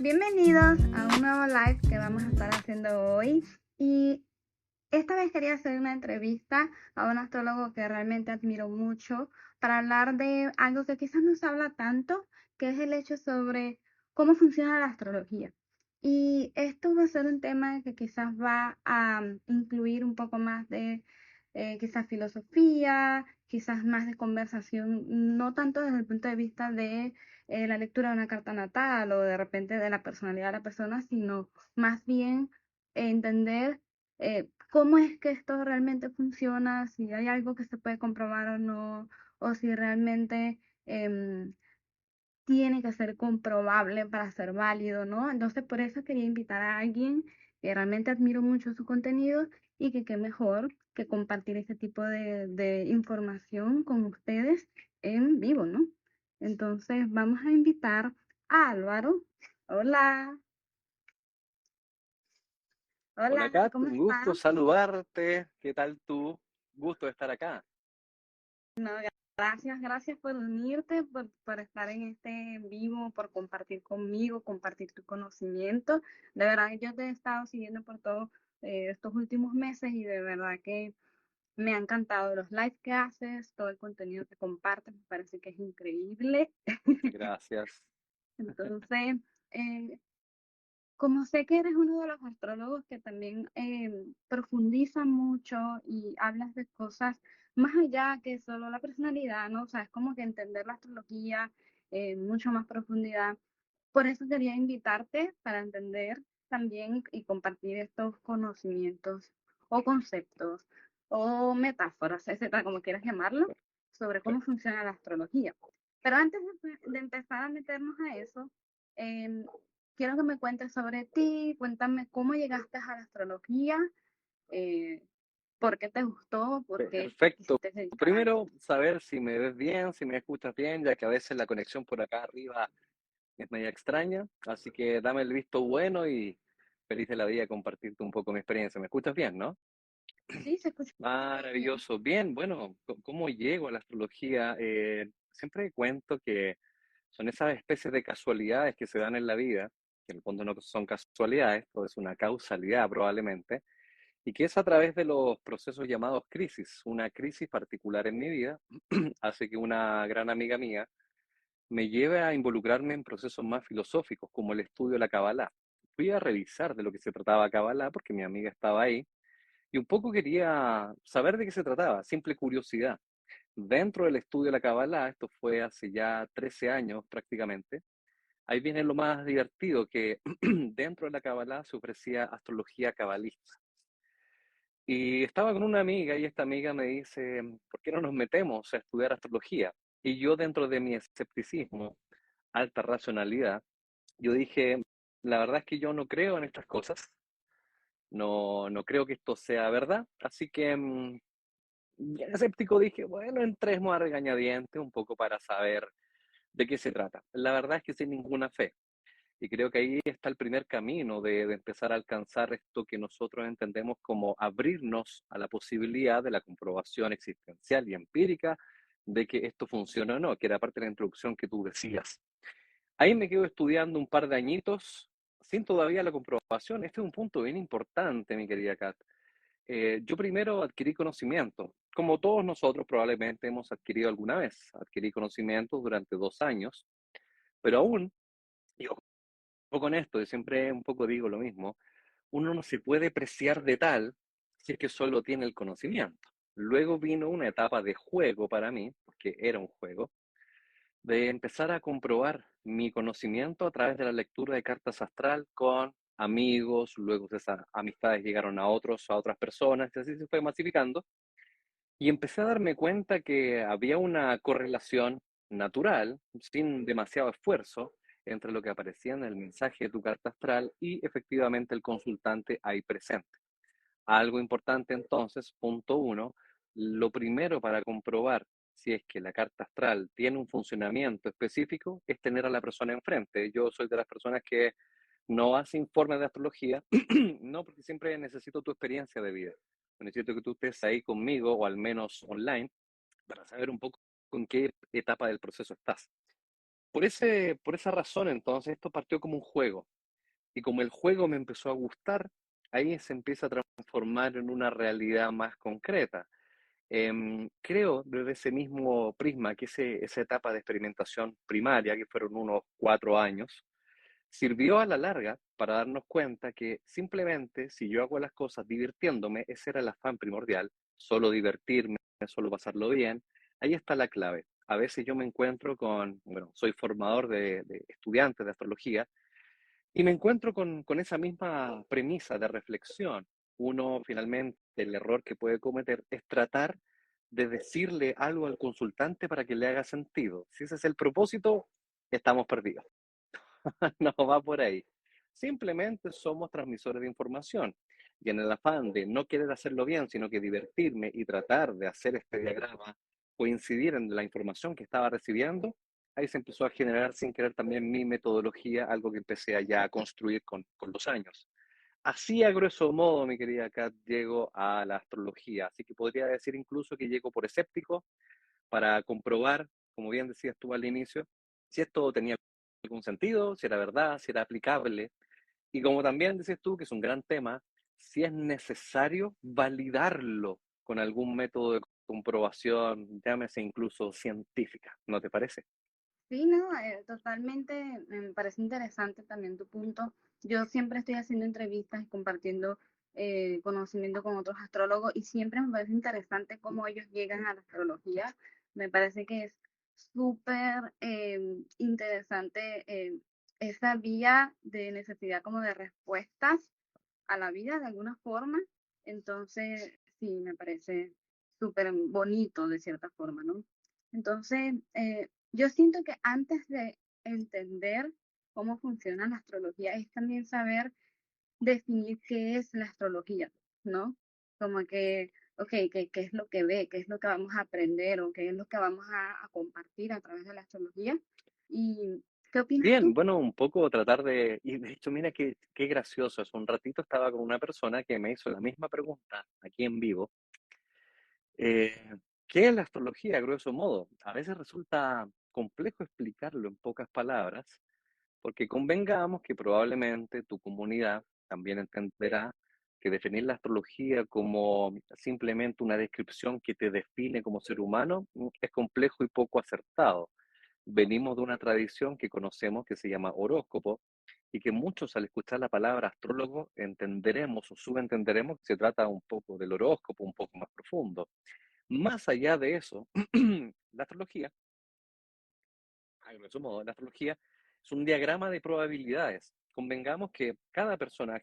Bienvenidos a un nuevo live que vamos a estar haciendo hoy. Y esta vez quería hacer una entrevista a un astrólogo que realmente admiro mucho para hablar de algo que quizás no se habla tanto, que es el hecho sobre cómo funciona la astrología. Y esto va a ser un tema que quizás va a incluir un poco más de quizás filosofía, quizás más de conversación, no tanto desde el punto de vista de la lectura de una carta natal o de repente de la personalidad de la persona, sino más bien entender cómo es que esto realmente funciona, si hay algo que se puede comprobar o no, o si realmente tiene que ser comprobable para ser válido, ¿no? Entonces, por eso quería invitar a alguien que realmente admiro mucho su contenido y que qué mejor que compartir este tipo de información con ustedes en vivo, ¿no? Entonces, vamos a invitar a Álvaro. Hola, Hola hola, Kat, ¿cómo un estás? gusto saludarte. ¿Qué tal tú? Gusto de estar acá. No, gracias por unirte, por estar en este en vivo, por compartir conmigo, compartir tu conocimiento. De verdad, yo te he estado siguiendo por todos estos últimos meses y de verdad que me ha encantado los lives que haces, todo el contenido que compartes, me parece que es increíble. Gracias. Entonces, eh, como sé que eres uno de los astrólogos que también profundiza mucho y hablas de cosas más allá que solo la personalidad, ¿no? O sea, es como que entender la astrología en mucho más profundidad. Por eso quería invitarte para entender también y compartir estos conocimientos o conceptos o metáforas, etcétera, como quieras llamarlo, sobre cómo Perfecto. funciona la astrología. Pero antes de empezar a meternos a eso, em, quiero que me cuentes sobre ti, cuéntame cómo llegaste a la astrología, eh, por qué te gustó, por qué te Perfecto. quisiste dedicar a Primero, esto. saber si me ves bien, si me escuchas bien, ya que a veces la conexión por acá arriba es media extraña. Así que dame el visto bueno y feliz de la vida de compartirte un poco mi experiencia. ¿Me escuchas bien, no? Sí, se escucha bien. Maravilloso. Bien, bueno, ¿cómo llego a la astrología? Siempre cuento que son esas especies de casualidades que se dan en la vida, que en el fondo no son casualidades, todo es una causalidad probablemente, y que es a través de los procesos llamados crisis. Una crisis particular en mi vida hace que una gran amiga mía me lleve a involucrarme en procesos más filosóficos, como el estudio de la Kabbalah. Fui a revisar de lo que se trataba Kabbalah porque mi amiga estaba ahí y un poco quería saber de qué se trataba, simple curiosidad. Dentro del estudio de la Kabbalah, esto fue hace ya 13 años prácticamente, ahí viene lo más divertido, que dentro de la Kabbalah se ofrecía astrología cabalista. Y estaba con una amiga y esta amiga me dice, ¿por qué no nos metemos a estudiar astrología? Y yo dentro de mi escepticismo, alta racionalidad, yo dije, la verdad es que yo no creo en estas cosas, no creo que esto sea verdad, así que bien escéptico dije, bueno, entremos a regañadientes un poco para saber de qué se trata. La verdad es que sin ninguna fe. Y creo que ahí está el primer camino de empezar a alcanzar esto que nosotros entendemos como abrirnos a la posibilidad de la comprobación existencial y empírica de que esto funciona o no, que era parte de la introducción que tú decías. Ahí me quedo estudiando un par de añitos sin todavía la comprobación. Este es un punto bien importante, mi querida Kat. Yo primero adquirí conocimiento, como todos nosotros probablemente hemos adquirido alguna vez. Adquirí conocimientos durante 2 años, pero aún, y ojo con esto, y siempre un poco digo lo mismo, uno no se puede preciar de tal si es que solo tiene el conocimiento. Luego vino una etapa de juego para mí, porque era un juego, de empezar a comprobar mi conocimiento a través de la lectura de cartas astral con amigos, luego esas amistades llegaron a otras personas, y así se fue masificando. Y empecé a darme cuenta que había una correlación natural, sin demasiado esfuerzo, entre lo que aparecía en el mensaje de tu carta astral y efectivamente el consultante ahí presente. Algo importante entonces, punto uno, lo primero para comprobar si es que la carta astral tiene un funcionamiento específico es tener a la persona enfrente. Yo soy de las personas que no hace informes de astrología, no, porque siempre necesito tu experiencia de vida. Necesito que tú estés ahí conmigo o al menos online para saber un poco en qué etapa del proceso estás. Por esa razón, entonces, esto partió como un juego. Y como el juego me empezó a gustar, ahí se empieza a transformar en una realidad más concreta. Creo desde ese mismo prisma que esa etapa de experimentación primaria, que fueron unos 4 años, sirvió a la larga para darnos cuenta que simplemente si yo hago las cosas divirtiéndome, ese era el afán primordial, solo divertirme, solo pasarlo bien, ahí está la clave. A veces yo me encuentro bueno, soy formador de estudiantes de astrología y me encuentro con esa misma premisa de reflexión. Uno finalmente, el error que puede cometer es tratar de decirle algo al consultante para que le haga sentido. Si ese es el propósito, estamos perdidos. No va por ahí. Simplemente somos transmisores de información. Y en el afán de no querer hacerlo bien, sino que divertirme y tratar de hacer este diagrama coincidir en la información que estaba recibiendo, ahí se empezó a generar sin querer también mi metodología, algo que empecé allá a construir con los años. Así a grueso modo, mi querida Kat, llego a la astrología. Así que podría decir incluso que llego por escéptico para comprobar, como bien decías tú al inicio, si esto tenía algún sentido, si era verdad, si era aplicable. Y como también dices tú, que es un gran tema, si es necesario validarlo con algún método de comprobación, llámese incluso científica, ¿no te parece? Sí, no, totalmente, me parece interesante también tu punto. Yo siempre estoy haciendo entrevistas y compartiendo conocimiento con otros astrólogos y siempre me parece interesante cómo ellos llegan a la astrología. Me parece que es súper interesante esa vía de necesidad como de respuestas a la vida de alguna forma. Entonces, sí, me parece súper bonito de cierta forma, ¿no? Entonces, yo siento que antes de entender cómo funciona la astrología es también saber definir qué es la astrología, ¿no? Como que, ok, qué es lo que ve, qué es lo que vamos a aprender o qué es lo que vamos a compartir a través de la astrología. ¿Y qué opinas Bien, tú? bueno, un poco tratar y de hecho, mira qué gracioso, hace un ratito estaba con una persona que me hizo la misma pregunta aquí en vivo. ¿Qué es la astrología, a grueso modo? A veces resulta complejo explicarlo en pocas palabras, porque convengamos que probablemente tu comunidad también entenderá que definir la astrología como simplemente una descripción que te define como ser humano es complejo y poco acertado. Venimos de una tradición que conocemos que se llama horóscopo y que muchos al escuchar la palabra astrólogo entenderemos o subentenderemos que se trata un poco del horóscopo, un poco más profundo. Más allá de eso, la astrología, a grosso modo, la astrología es un diagrama de probabilidades. Convengamos que cada persona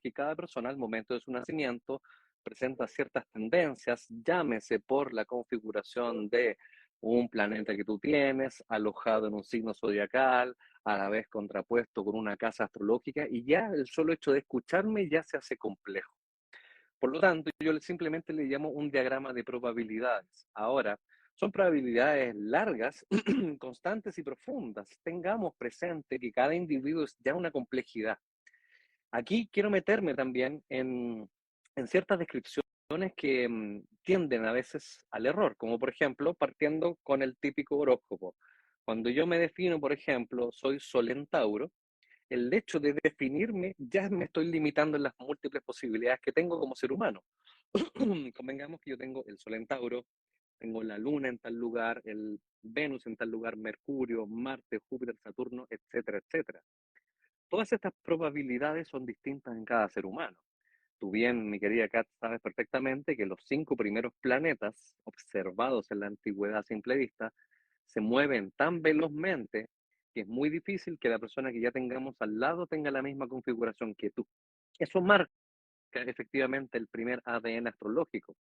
al momento de su nacimiento presenta ciertas tendencias, llámese por la configuración de un planeta que tú tienes, alojado en un signo zodiacal, a la vez contrapuesto con una casa astrológica, y ya el solo hecho de escucharme ya se hace complejo. Por lo tanto, yo simplemente le llamo un diagrama de probabilidades. Ahora, son probabilidades largas, constantes y profundas. Tengamos presente que cada individuo es ya una complejidad. Aquí quiero meterme también en ciertas descripciones que tienden a veces al error, como por ejemplo, partiendo con el típico horóscopo. Cuando yo me defino, por ejemplo, soy Sol en Tauro, el hecho de definirme ya me estoy limitando en las múltiples posibilidades que tengo como ser humano. Convengamos que yo tengo el Sol en Tauro, tengo la Luna en tal lugar, el Venus en tal lugar, Mercurio, Marte, Júpiter, Saturno, etcétera, etcétera. Todas estas probabilidades son distintas en cada ser humano. Tú bien, mi querida Kat, sabes perfectamente que los 5 primeros planetas observados en la antigüedad a simple vista se mueven tan velozmente que es muy difícil que la persona que ya tengamos al lado tenga la misma configuración que tú. Eso marca efectivamente el primer ADN astrológico.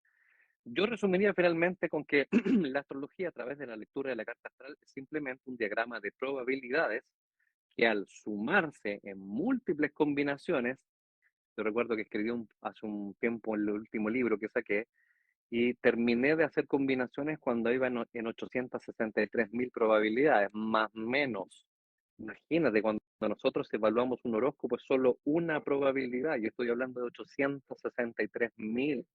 Yo resumiría finalmente con que la astrología a través de la lectura de la carta astral es simplemente un diagrama de probabilidades que al sumarse en múltiples combinaciones, yo recuerdo que escribí hace un tiempo el último libro que saqué y terminé de hacer combinaciones cuando iba en 863.000 probabilidades, más o menos. Imagínate, cuando nosotros evaluamos un horóscopo es solo una probabilidad, yo estoy hablando de 863.000.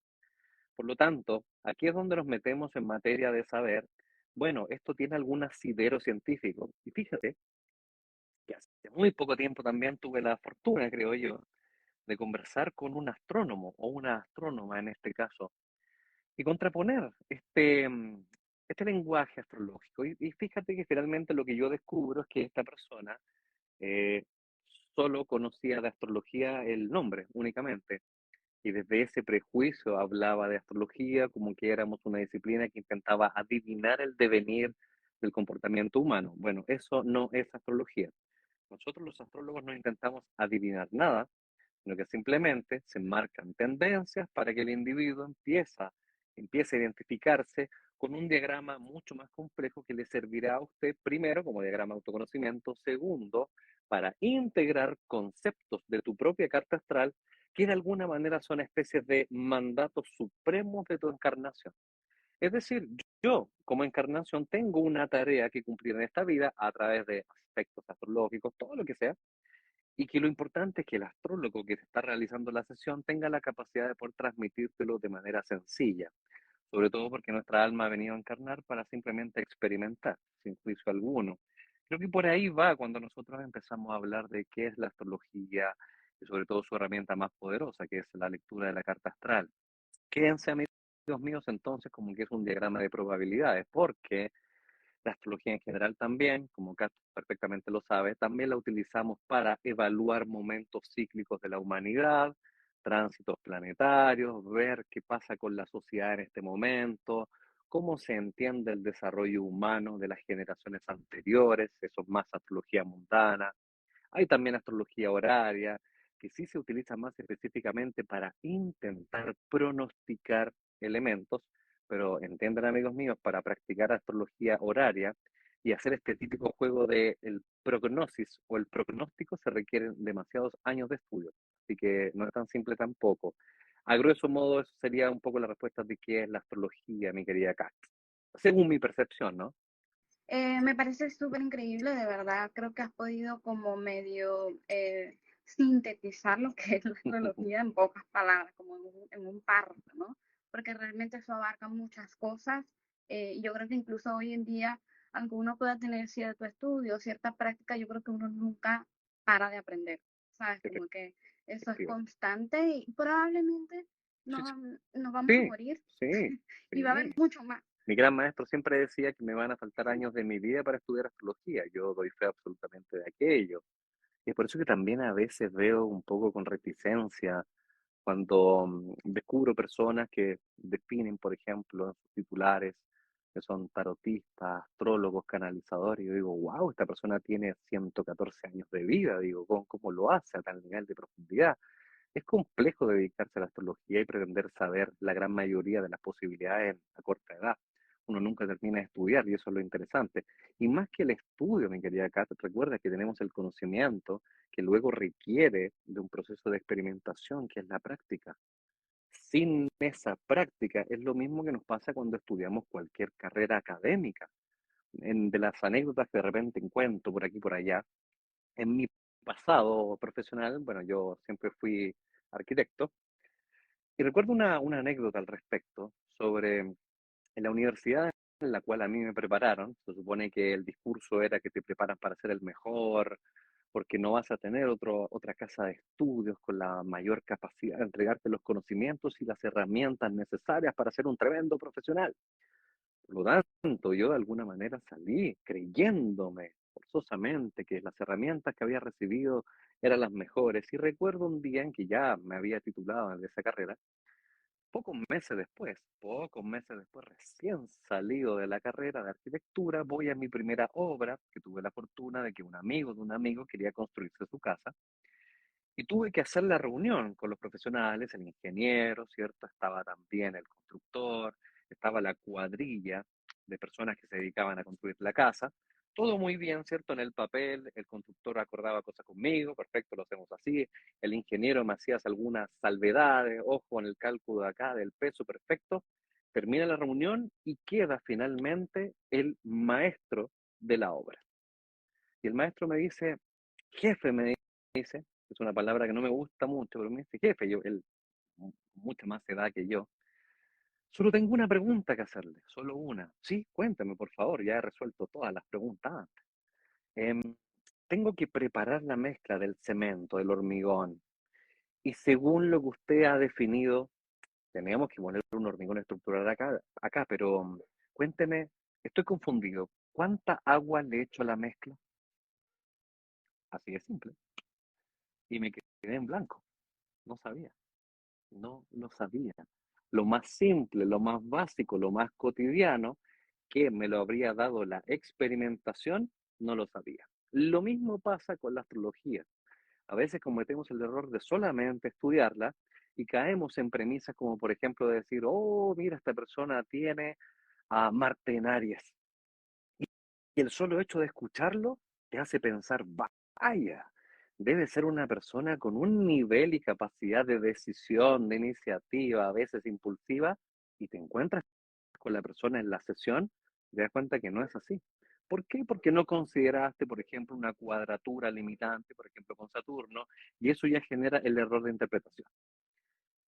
Por lo tanto, aquí es donde nos metemos en materia de saber, bueno, esto tiene algún asidero científico. Y fíjate que hace muy poco tiempo también tuve la fortuna, creo yo, de conversar con un astrónomo o una astrónoma en este caso y contraponer este lenguaje astrológico. Y fíjate que finalmente lo que yo descubro es que esta persona eh, solo conocía de astrología el nombre únicamente. Y desde ese prejuicio hablaba de astrología como que éramos una disciplina que intentaba adivinar el devenir del comportamiento humano. Bueno, eso no es astrología. Nosotros los astrólogos no intentamos adivinar nada, sino que simplemente se marcan tendencias para que el individuo empiece a identificarse con un diagrama mucho más complejo que le servirá a usted, primero, como diagrama de autoconocimiento, segundo, para integrar conceptos de tu propia carta astral que de alguna manera son especies de mandatos supremos de tu encarnación. Es decir, yo como encarnación tengo una tarea que cumplir en esta vida a través de aspectos astrológicos, todo lo que sea, y que lo importante es que el astrólogo que te está realizando la sesión tenga la capacidad de poder transmitírtelo de manera sencilla, sobre todo porque nuestra alma ha venido a encarnar para simplemente experimentar, sin juicio alguno. Creo que por ahí va cuando nosotros empezamos a hablar de qué es la astrología y sobre todo su herramienta más poderosa, que es la lectura de la carta astral. Quédense, amigos míos, entonces como que es un diagrama de probabilidades, porque la astrología en general también, como Kat perfectamente lo sabe, también la utilizamos para evaluar momentos cíclicos de la humanidad, tránsitos planetarios, ver qué pasa con la sociedad en este momento, cómo se entiende el desarrollo humano de las generaciones anteriores, eso es más astrología mundana. Hay también astrología horaria, que sí se utiliza más específicamente para intentar pronosticar elementos, pero entiendan amigos míos, para practicar astrología horaria y hacer este típico juego de el prognosis o el pronóstico se requieren demasiados años de estudio, así que no es tan simple tampoco. A grueso modo, eso sería un poco la respuesta de qué es la astrología, mi querida Kat. Según mi percepción, ¿no? Me parece súper increíble, de verdad. Creo que has podido como medio sintetizar lo que es la astrología en pocas palabras, como en un párrafo, ¿no? Porque realmente eso abarca muchas cosas. Y yo creo que incluso hoy en día, aunque uno pueda tener cierto estudio, cierta práctica, yo creo que uno nunca para de aprender, ¿sabes? Como que eso es Efectivamente. constante y probablemente Sí, nos vamos a sí, morir sí, y va a haber sí. mucho más. Mi gran maestro siempre decía que me van a faltar años de mi vida para estudiar astrología. Yo doy fe absolutamente de aquello. Y es por eso que también a veces veo un poco con reticencia cuando descubro personas que definen, por ejemplo, en sus titulares, que son tarotistas, astrólogos, canalizadores. Y yo digo, wow, esta persona tiene 114 años de vida. Digo, ¿cómo lo hace a tal nivel de profundidad? Es complejo dedicarse a la astrología y pretender saber la gran mayoría de las posibilidades a corta edad. Uno nunca termina de estudiar y eso es lo interesante. Y más que el estudio, mi querida Kat, recuerda que tenemos el conocimiento que luego requiere de un proceso de experimentación, que es la práctica. Sin esa práctica es lo mismo que nos pasa cuando estudiamos cualquier carrera académica. De las anécdotas que de repente encuentro por aquí y por allá, en mi pasado profesional, bueno, yo siempre fui arquitecto, y recuerdo una anécdota al respecto sobre en la universidad en la cual a mí me prepararon. Se supone que el discurso era que te preparan para ser el mejor, porque no vas a tener otra casa de estudios con la mayor capacidad de entregarte los conocimientos y las herramientas necesarias para ser un tremendo profesional. Por lo tanto, yo de alguna manera salí creyéndome forzosamente que las herramientas que había recibido eran las mejores. Y recuerdo un día en que ya me había titulado de esa carrera, pocos meses después, recién salido de la carrera de arquitectura, voy a mi primera obra, que tuve la fortuna de que un amigo de un amigo quería construirse su casa, y tuve que hacer la reunión con los profesionales, el ingeniero, ¿cierto? Estaba también el constructor, estaba la cuadrilla de personas que se dedicaban a construir la casa. Todo muy bien, ¿cierto? En el papel, el constructor acordaba cosas conmigo, perfecto, lo hacemos así. El ingeniero me hacía algunas salvedades, ojo en el cálculo de acá del peso, perfecto. Termina la reunión y queda finalmente el maestro de la obra. Y el maestro me dice, jefe, me dice, es una palabra que no me gusta mucho, pero me dice, jefe, él, mucha más edad que yo, solo tengo una pregunta que hacerle, solo una. Sí, cuéntame, por favor, ya he resuelto todas las preguntas antes. Em, tengo que preparar la mezcla del cemento, del hormigón, y según lo que usted ha definido, tenemos que poner un hormigón estructural acá, pero cuénteme, estoy confundido. ¿Cuánta agua le echo a la mezcla? Así de simple. Y me quedé en blanco. No sabía. No lo sabía. Lo más simple, lo más básico, lo más cotidiano que me lo habría dado la experimentación, no lo sabía. Lo mismo pasa con la astrología. A veces cometemos el error de solamente estudiarla y caemos en premisas como, por ejemplo, de decir, oh, mira, esta persona tiene a Marte en Aries. Y el solo hecho de escucharlo te hace pensar, vaya, debe ser una persona con un nivel y capacidad de decisión, de iniciativa, a veces impulsiva, y te encuentras con la persona en la sesión, te das cuenta que no es así. ¿Por qué? Porque no consideraste, por ejemplo, una cuadratura limitante, por ejemplo, con Saturno, y eso ya genera el error de interpretación.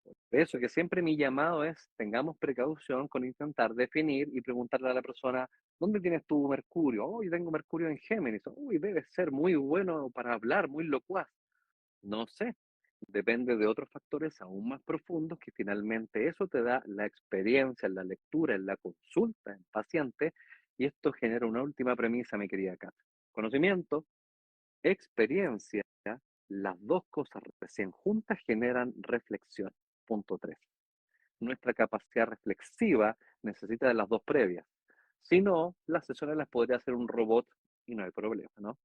Por eso que siempre mi llamado es, tengamos precaución con intentar definir y preguntarle a la persona, ¿dónde tienes tu Mercurio? Hoy tengo Mercurio en Géminis. Uy, debe ser muy bueno para hablar, muy locuaz. No sé, depende de otros factores aún más profundos que finalmente eso te da la experiencia en la lectura, en la consulta, en paciente, y esto genera una última premisa, mi querida Kat. Conocimiento, experiencia, las dos cosas recién juntas generan reflexión. Punto 3. Nuestra capacidad reflexiva necesita de las dos previas. Si no, las sesiones las podría hacer un robot y no hay problema, ¿no?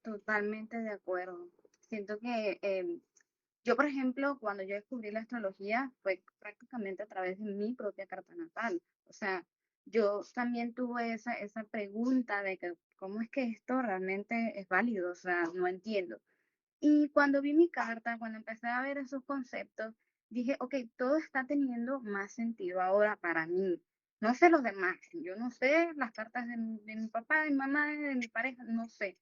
Totalmente de acuerdo. Siento que yo, por ejemplo, cuando yo descubrí la astrología fue prácticamente a través de mi propia carta natal. O sea, yo también tuve esa pregunta de que cómo es que esto realmente es válido, o sea, no entiendo. Y cuando vi mi carta, cuando empecé a ver esos conceptos, dije, ok, todo está teniendo más sentido ahora para mí. No sé los demás, yo no sé las cartas de mi papá, de mi mamá, de mi pareja, no sé.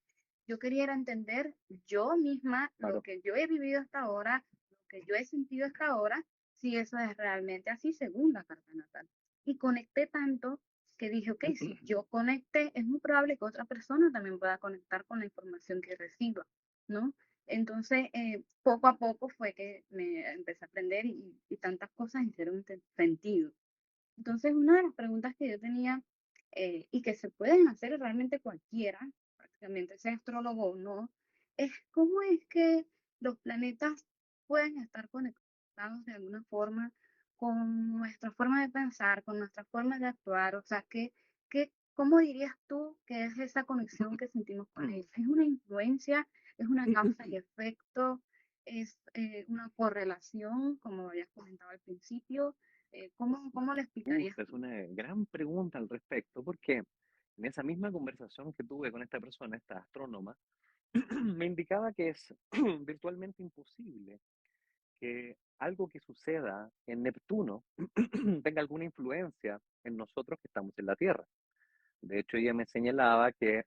Yo quería era entender yo misma lo Claro. que yo he vivido hasta ahora, lo que yo he sentido hasta ahora, si eso es realmente así según la carta natal. Y conecté tanto que dije, ok, si yo conecté, es muy probable que otra persona también pueda conectar con la información que reciba, ¿no? Entonces, poco a poco fue que me empecé a aprender y tantas cosas hicieron sentido. Entonces, una de las preguntas que yo tenía y que se pueden hacer realmente cualquiera, prácticamente sea astrólogo o no, es cómo es que los planetas pueden estar conectados de alguna forma con nuestra forma de pensar, con nuestra forma de actuar. O sea, ¿cómo dirías tú que es esa conexión que sentimos con ellos? ¿Es una influencia? ¿Es una causa y efecto? ¿Es una correlación, como habías comentado al principio? ¿Cómo le explicarías Es tú? una gran pregunta al respecto, porque en esa misma conversación que tuve con esta persona, esta astrónoma, me indicaba que es virtualmente imposible que algo que suceda en Neptuno tenga alguna influencia en nosotros que estamos en la Tierra. De hecho, ella me señalaba que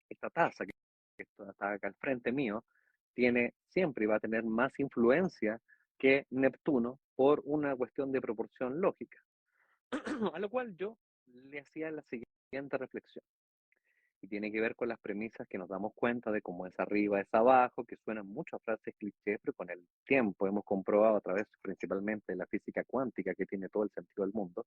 esta taza que está acá al frente mío tiene siempre y va a tener más influencia que Neptuno por una cuestión de proporción lógica. A lo cual yo le hacía la siguiente reflexión, y tiene que ver con las premisas que nos damos cuenta de cómo es arriba, es abajo, que suenan muchas frases clichés, pero con el tiempo hemos comprobado a través principalmente de la física cuántica, que tiene todo el sentido del mundo.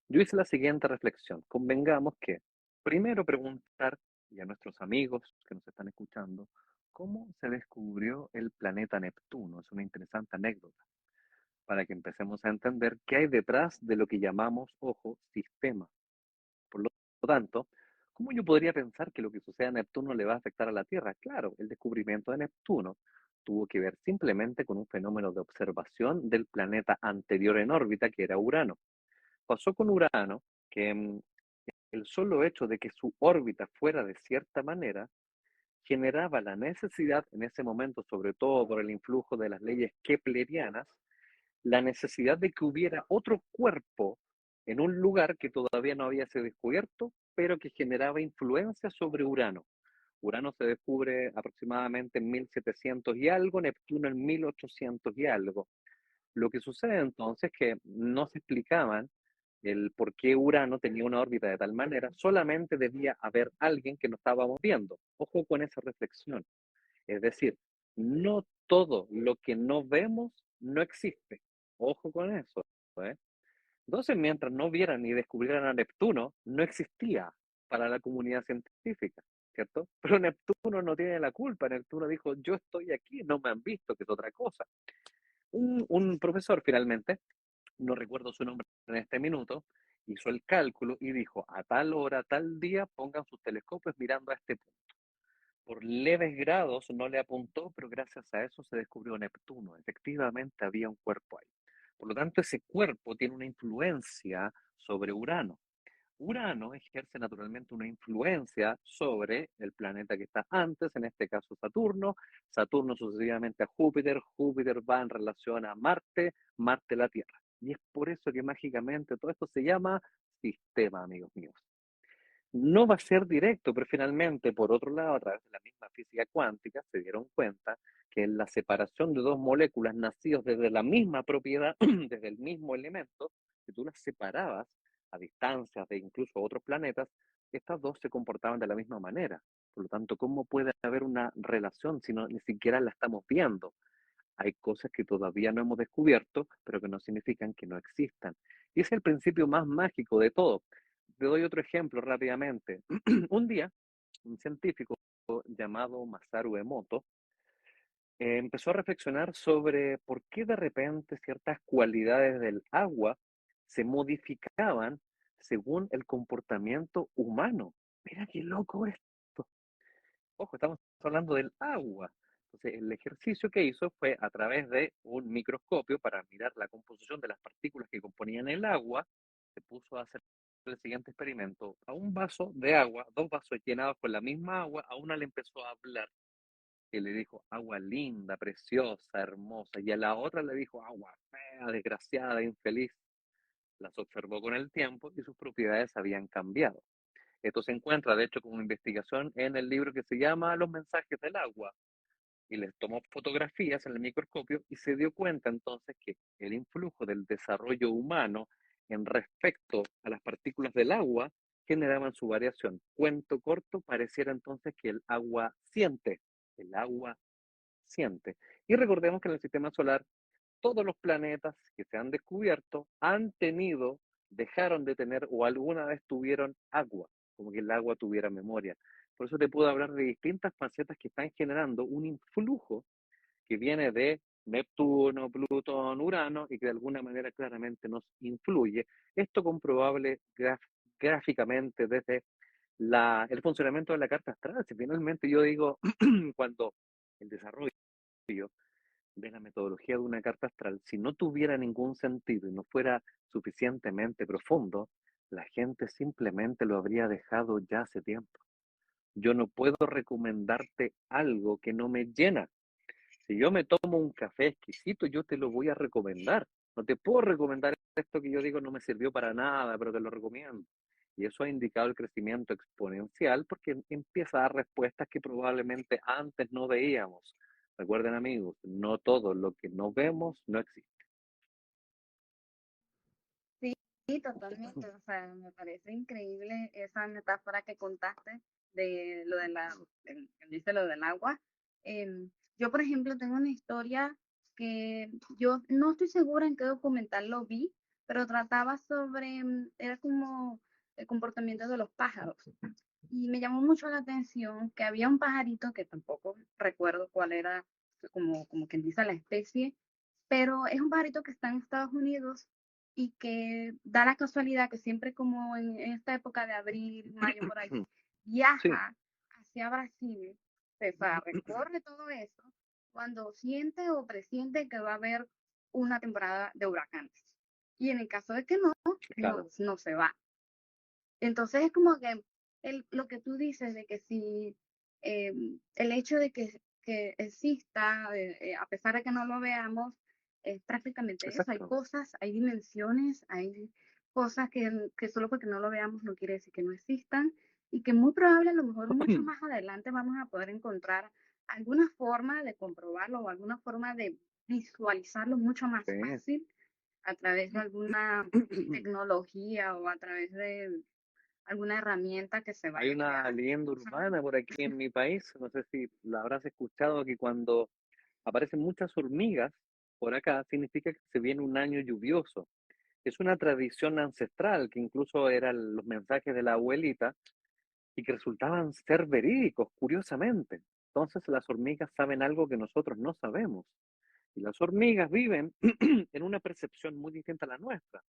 Yo hice la siguiente reflexión. Convengamos que primero preguntar, y a nuestros amigos que nos están escuchando, cómo se descubrió el planeta Neptuno. Es una interesante anécdota para que empecemos a entender qué hay detrás de lo que llamamos, ojo, sistema. Por lo tanto, ¿cómo yo podría pensar que lo que sucede a Neptuno le va a afectar a la Tierra? Claro, el descubrimiento de Neptuno tuvo que ver simplemente con un fenómeno de observación del planeta anterior en órbita, que era Urano. Pasó con Urano que el solo hecho de que su órbita fuera de cierta manera generaba la necesidad en ese momento, sobre todo por el influjo de las leyes keplerianas, la necesidad de que hubiera otro cuerpo en un lugar que todavía no había sido descubierto, pero que generaba influencia sobre Urano. Urano se descubre aproximadamente en 1700 y algo, Neptuno en 1800 y algo. Lo que sucede entonces es que no se explicaban el por qué Urano tenía una órbita de tal manera, solamente debía haber alguien que lo estábamos viendo. Ojo con esa reflexión. Es decir, no todo lo que no vemos no existe. Ojo con eso, ¿eh? Entonces, mientras no vieran ni descubrieran a Neptuno, no existía para la comunidad científica, ¿cierto? Pero Neptuno no tiene la culpa. Neptuno dijo, yo estoy aquí, no me han visto, que es otra cosa. Un profesor finalmente, no recuerdo su nombre en este minuto, hizo el cálculo y dijo, a tal hora, tal día, pongan sus telescopios mirando a este punto. Por leves grados no le apuntó, pero gracias a eso se descubrió Neptuno. Efectivamente había un cuerpo ahí. Por lo tanto, ese cuerpo tiene una influencia sobre Urano. Urano ejerce naturalmente una influencia sobre el planeta que está antes, en este caso Saturno, Saturno sucesivamente a Júpiter, Júpiter va en relación a Marte, Marte la Tierra. Y es por eso que mágicamente todo esto se llama sistema, amigos míos. No va a ser directo, pero finalmente, por otro lado, a través de la misma física cuántica, se dieron cuenta que en la separación de dos moléculas nacidas desde la misma propiedad, desde el mismo elemento, si tú las separabas a distancias de incluso otros planetas, estas dos se comportaban de la misma manera. Por lo tanto, ¿cómo puede haber una relación si no, ni siquiera la estamos viendo? Hay cosas que todavía no hemos descubierto, pero que no significan que no existan. Y ese es el principio más mágico de todo. Te doy otro ejemplo rápidamente. Un día, un científico llamado Masaru Emoto empezó a reflexionar sobre por qué de repente ciertas cualidades del agua se modificaban según el comportamiento humano. Mira qué loco esto. Ojo, estamos hablando del agua. Entonces, el ejercicio que hizo fue a través de un microscopio para mirar la composición de las partículas que componían el agua, se puso a hacer el siguiente experimento. A un vaso de agua, dos vasos llenados con la misma agua, a una le empezó a hablar y le dijo agua linda, preciosa, hermosa, y a la otra le dijo agua fea, desgraciada, infeliz. Las observó con el tiempo y sus propiedades habían cambiado. Esto se encuentra, de hecho, como investigación en el libro que se llama Los mensajes del agua. Y les tomó fotografías en el microscopio y se dio cuenta entonces que el influjo del desarrollo humano en respecto a las partículas del agua generaban su variación. Cuento corto, pareciera entonces que el agua siente. Y recordemos que en el sistema solar todos los planetas que se han descubierto han tenido, dejaron de tener o alguna vez tuvieron agua, como que el agua tuviera memoria. Por eso te puedo hablar de distintas facetas que están generando un influjo que viene de Neptuno, Plutón, Urano y que de alguna manera claramente nos influye. Esto comprobable gráficamente desde el funcionamiento de la carta astral. Si finalmente yo digo, cuando el desarrollo de la metodología de una carta astral, si no tuviera ningún sentido y no fuera suficientemente profundo, la gente simplemente lo habría dejado ya hace tiempo. Yo no puedo recomendarte algo que no me llena. Si yo me tomo un café exquisito, yo te lo voy a recomendar. No te puedo recomendar esto que yo digo no me sirvió para nada, pero te lo recomiendo. Y eso ha indicado el crecimiento exponencial porque empieza a dar respuestas que probablemente antes no veíamos. Recuerden amigos, no todo lo que no vemos no existe. Sí, sí, totalmente. O sea, me parece increíble esa metáfora que contaste de lo de dice lo del agua. Yo, por ejemplo, tengo una historia que yo no estoy segura en qué documental lo vi, pero trataba sobre, era como el comportamiento de los pájaros. Y me llamó mucho la atención que había un pajarito que tampoco recuerdo cuál era, como quien dice la especie, pero es un pajarito que está en Estados Unidos y que da la casualidad que siempre como en esta época de abril, mayo por ahí, Sí, viaja hacia Brasil, o sea, recorre todo eso cuando siente o presiente que va a haber una temporada de huracanes. Y en el caso de que no, no, claro. no se va. Entonces es como que lo que tú dices de que si el hecho de que exista, a pesar de que no lo veamos, es prácticamente eso. Hay Exacto. cosas, hay dimensiones, hay cosas que solo porque no lo veamos no quiere decir que no existan y que muy probable a lo mejor mucho más adelante vamos a poder encontrar alguna forma de comprobarlo o alguna forma de visualizarlo mucho más Sí, fácil a través de alguna tecnología o a través de alguna herramienta que se Hay vaya a una crear. leyenda Cosa que urbana por aquí en mi país, no sé si la habrás escuchado, que cuando aparecen muchas hormigas por acá, significa que se viene un año lluvioso. Es una tradición ancestral que incluso eran los mensajes de la abuelita y que resultaban ser verídicos, curiosamente. Entonces las hormigas saben algo que nosotros no sabemos. Y las hormigas viven en una percepción muy distinta a la nuestra.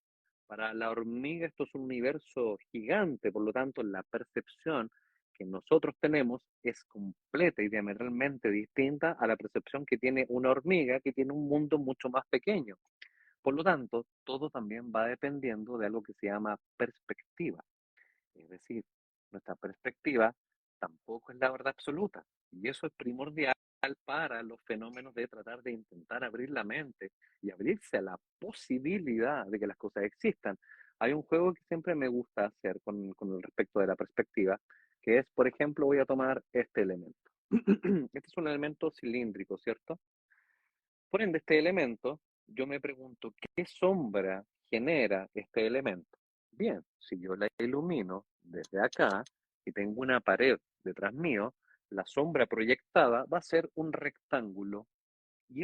Para la hormiga esto es un universo gigante, por lo tanto la percepción que nosotros tenemos es completa y diametralmente distinta a la percepción que tiene una hormiga que tiene un mundo mucho más pequeño. Por lo tanto, todo también va dependiendo de algo que se llama perspectiva. Es decir, nuestra perspectiva tampoco es la verdad absoluta. Y eso es primordial para los fenómenos de tratar de intentar abrir la mente y abrirse a la posibilidad de que las cosas existan. Hay un juego que siempre me gusta hacer con el respecto de la perspectiva, que es, por ejemplo, voy a tomar este elemento. Este es un elemento cilíndrico, ¿cierto? Por ende, este elemento, yo me pregunto, ¿qué sombra genera este elemento? Bien, si yo la ilumino desde acá y tengo una pared detrás mío, la sombra proyectada va a ser un rectángulo. Y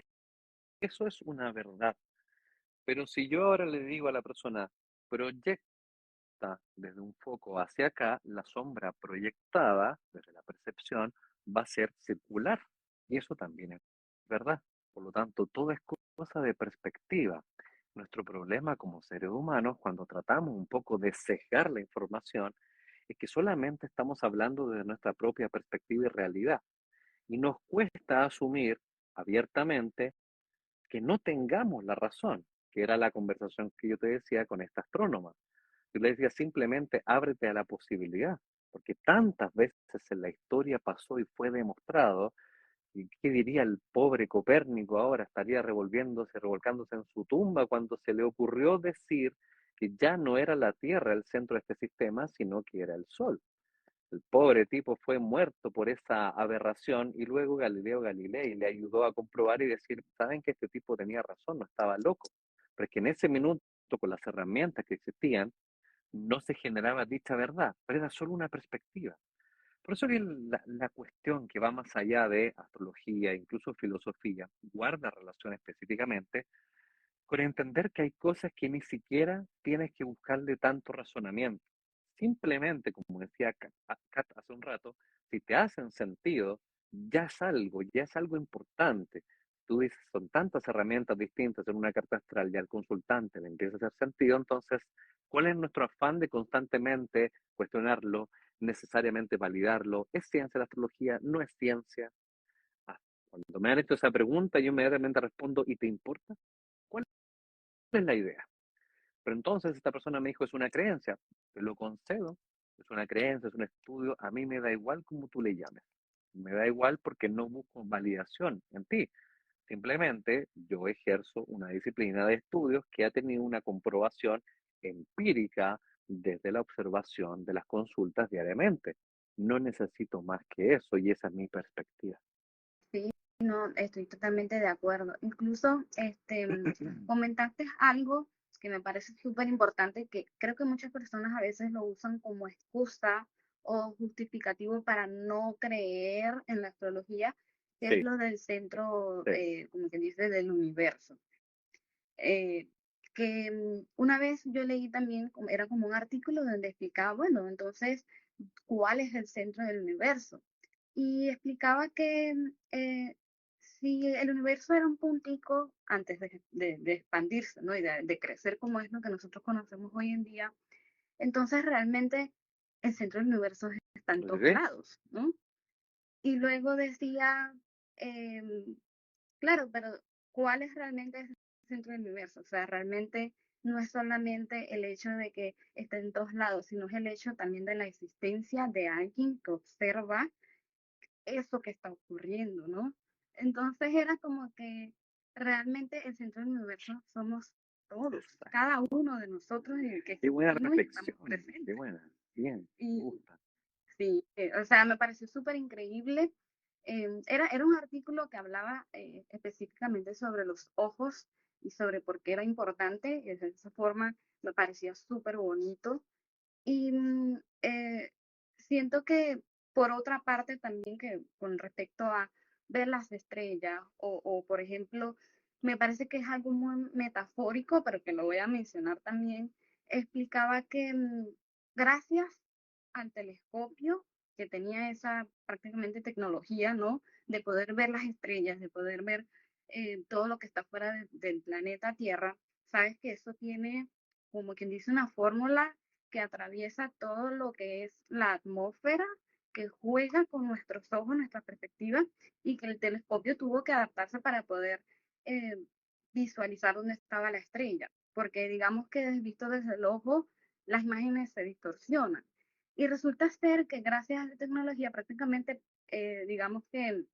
eso es una verdad. Pero si yo ahora le digo a la persona, proyecta desde un foco hacia acá, la sombra proyectada desde la percepción va a ser circular. Y eso también es verdad. Por lo tanto, todo es cosa de perspectiva. Nuestro problema como seres humanos, cuando tratamos un poco de sesgar la información, es que solamente estamos hablando de nuestra propia perspectiva y realidad. Y nos cuesta asumir abiertamente que no tengamos la razón, que era la conversación que yo te decía con esta astrónoma. Yo le decía simplemente ábrete a la posibilidad, porque tantas veces en la historia pasó y fue demostrado. ¿Y qué diría el pobre Copérnico ahora? Estaría revolviéndose, revolcándose en su tumba cuando se le ocurrió decir que ya no era la Tierra el centro de este sistema, sino que era el Sol. El pobre tipo fue muerto por esa aberración y luego Galileo Galilei le ayudó a comprobar y decir, saben que este tipo tenía razón, no estaba loco. Pero es que en ese minuto, con las herramientas que existían, no se generaba dicha verdad, pero era solo una perspectiva. Por eso que la cuestión que va más allá de astrología, incluso filosofía, guarda relación específicamente con entender que hay cosas que ni siquiera tienes que buscarle tanto razonamiento. Simplemente, como decía Kat hace un rato, si te hacen sentido, ya es algo importante. Tú dices, son tantas herramientas distintas en una carta astral y al consultante le empieza a hacer sentido, entonces, ¿cuál es nuestro afán de constantemente cuestionarlo, necesariamente validarlo? ¿Es ciencia la astrología? ¿No es ciencia? Ah, cuando me han hecho esa pregunta, yo inmediatamente respondo, ¿y te importa? ¿Cuál es la idea? Pero entonces esta persona me dijo, es una creencia, te lo concedo, es una creencia, es un estudio, a mí me da igual como tú le llames, me da igual porque no busco validación en ti, simplemente yo ejerzo una disciplina de estudios que ha tenido una comprobación empírica desde la observación de las consultas diariamente. No necesito más que eso y esa es mi perspectiva. sí, no, estoy totalmente de acuerdo. Incluso, comentaste algo que me parece súper importante, que creo que muchas personas a veces lo usan como excusa o justificativo para no creer en la astrología, que es Sí, lo del centro, sí, como que dice, del universo. Eh, que una vez yo leí también, era como un artículo donde explicaba, bueno, entonces, ¿cuál es el centro del universo? Y explicaba que si el universo era un puntico antes de expandirse, ¿no? Y de crecer como es lo que nosotros conocemos hoy en día, entonces realmente el centro del universo está en todos ¿sí? lados, ¿no? Y luego decía, em, claro, pero ¿cuál es realmente el centro del universo? O sea, realmente no es solamente el hecho de que esté en todos lados, sino es el hecho también de la existencia de alguien que observa eso que está ocurriendo, ¿no? Entonces era como que realmente el centro del universo somos todos, Exacto. cada uno de nosotros en el que Qué buena existimos y estamos reflexión, qué presentes. buena, bien, me Y gusta. sí, o sea, me pareció súper increíble. Era un artículo que hablaba específicamente sobre los ojos y sobre por qué era importante. Y de esa forma me parecía súper bonito. Y siento que por otra parte también que con respecto a ver las estrellas por ejemplo, me parece que es algo muy metafórico, pero que lo voy a mencionar también, explicaba que gracias al telescopio que tenía esa prácticamente tecnología, ¿no? De poder ver las estrellas, de poder ver todo lo que está fuera del planeta Tierra, sabes que eso tiene, como quien dice, una fórmula que atraviesa todo lo que es la atmósfera, que juega con nuestros ojos, nuestra perspectiva, y que el telescopio tuvo que adaptarse para poder eh, visualizar dónde estaba la estrella, porque digamos que visto desde el ojo, las imágenes se distorsionan. Y resulta ser que gracias a la tecnología prácticamente, digamos que el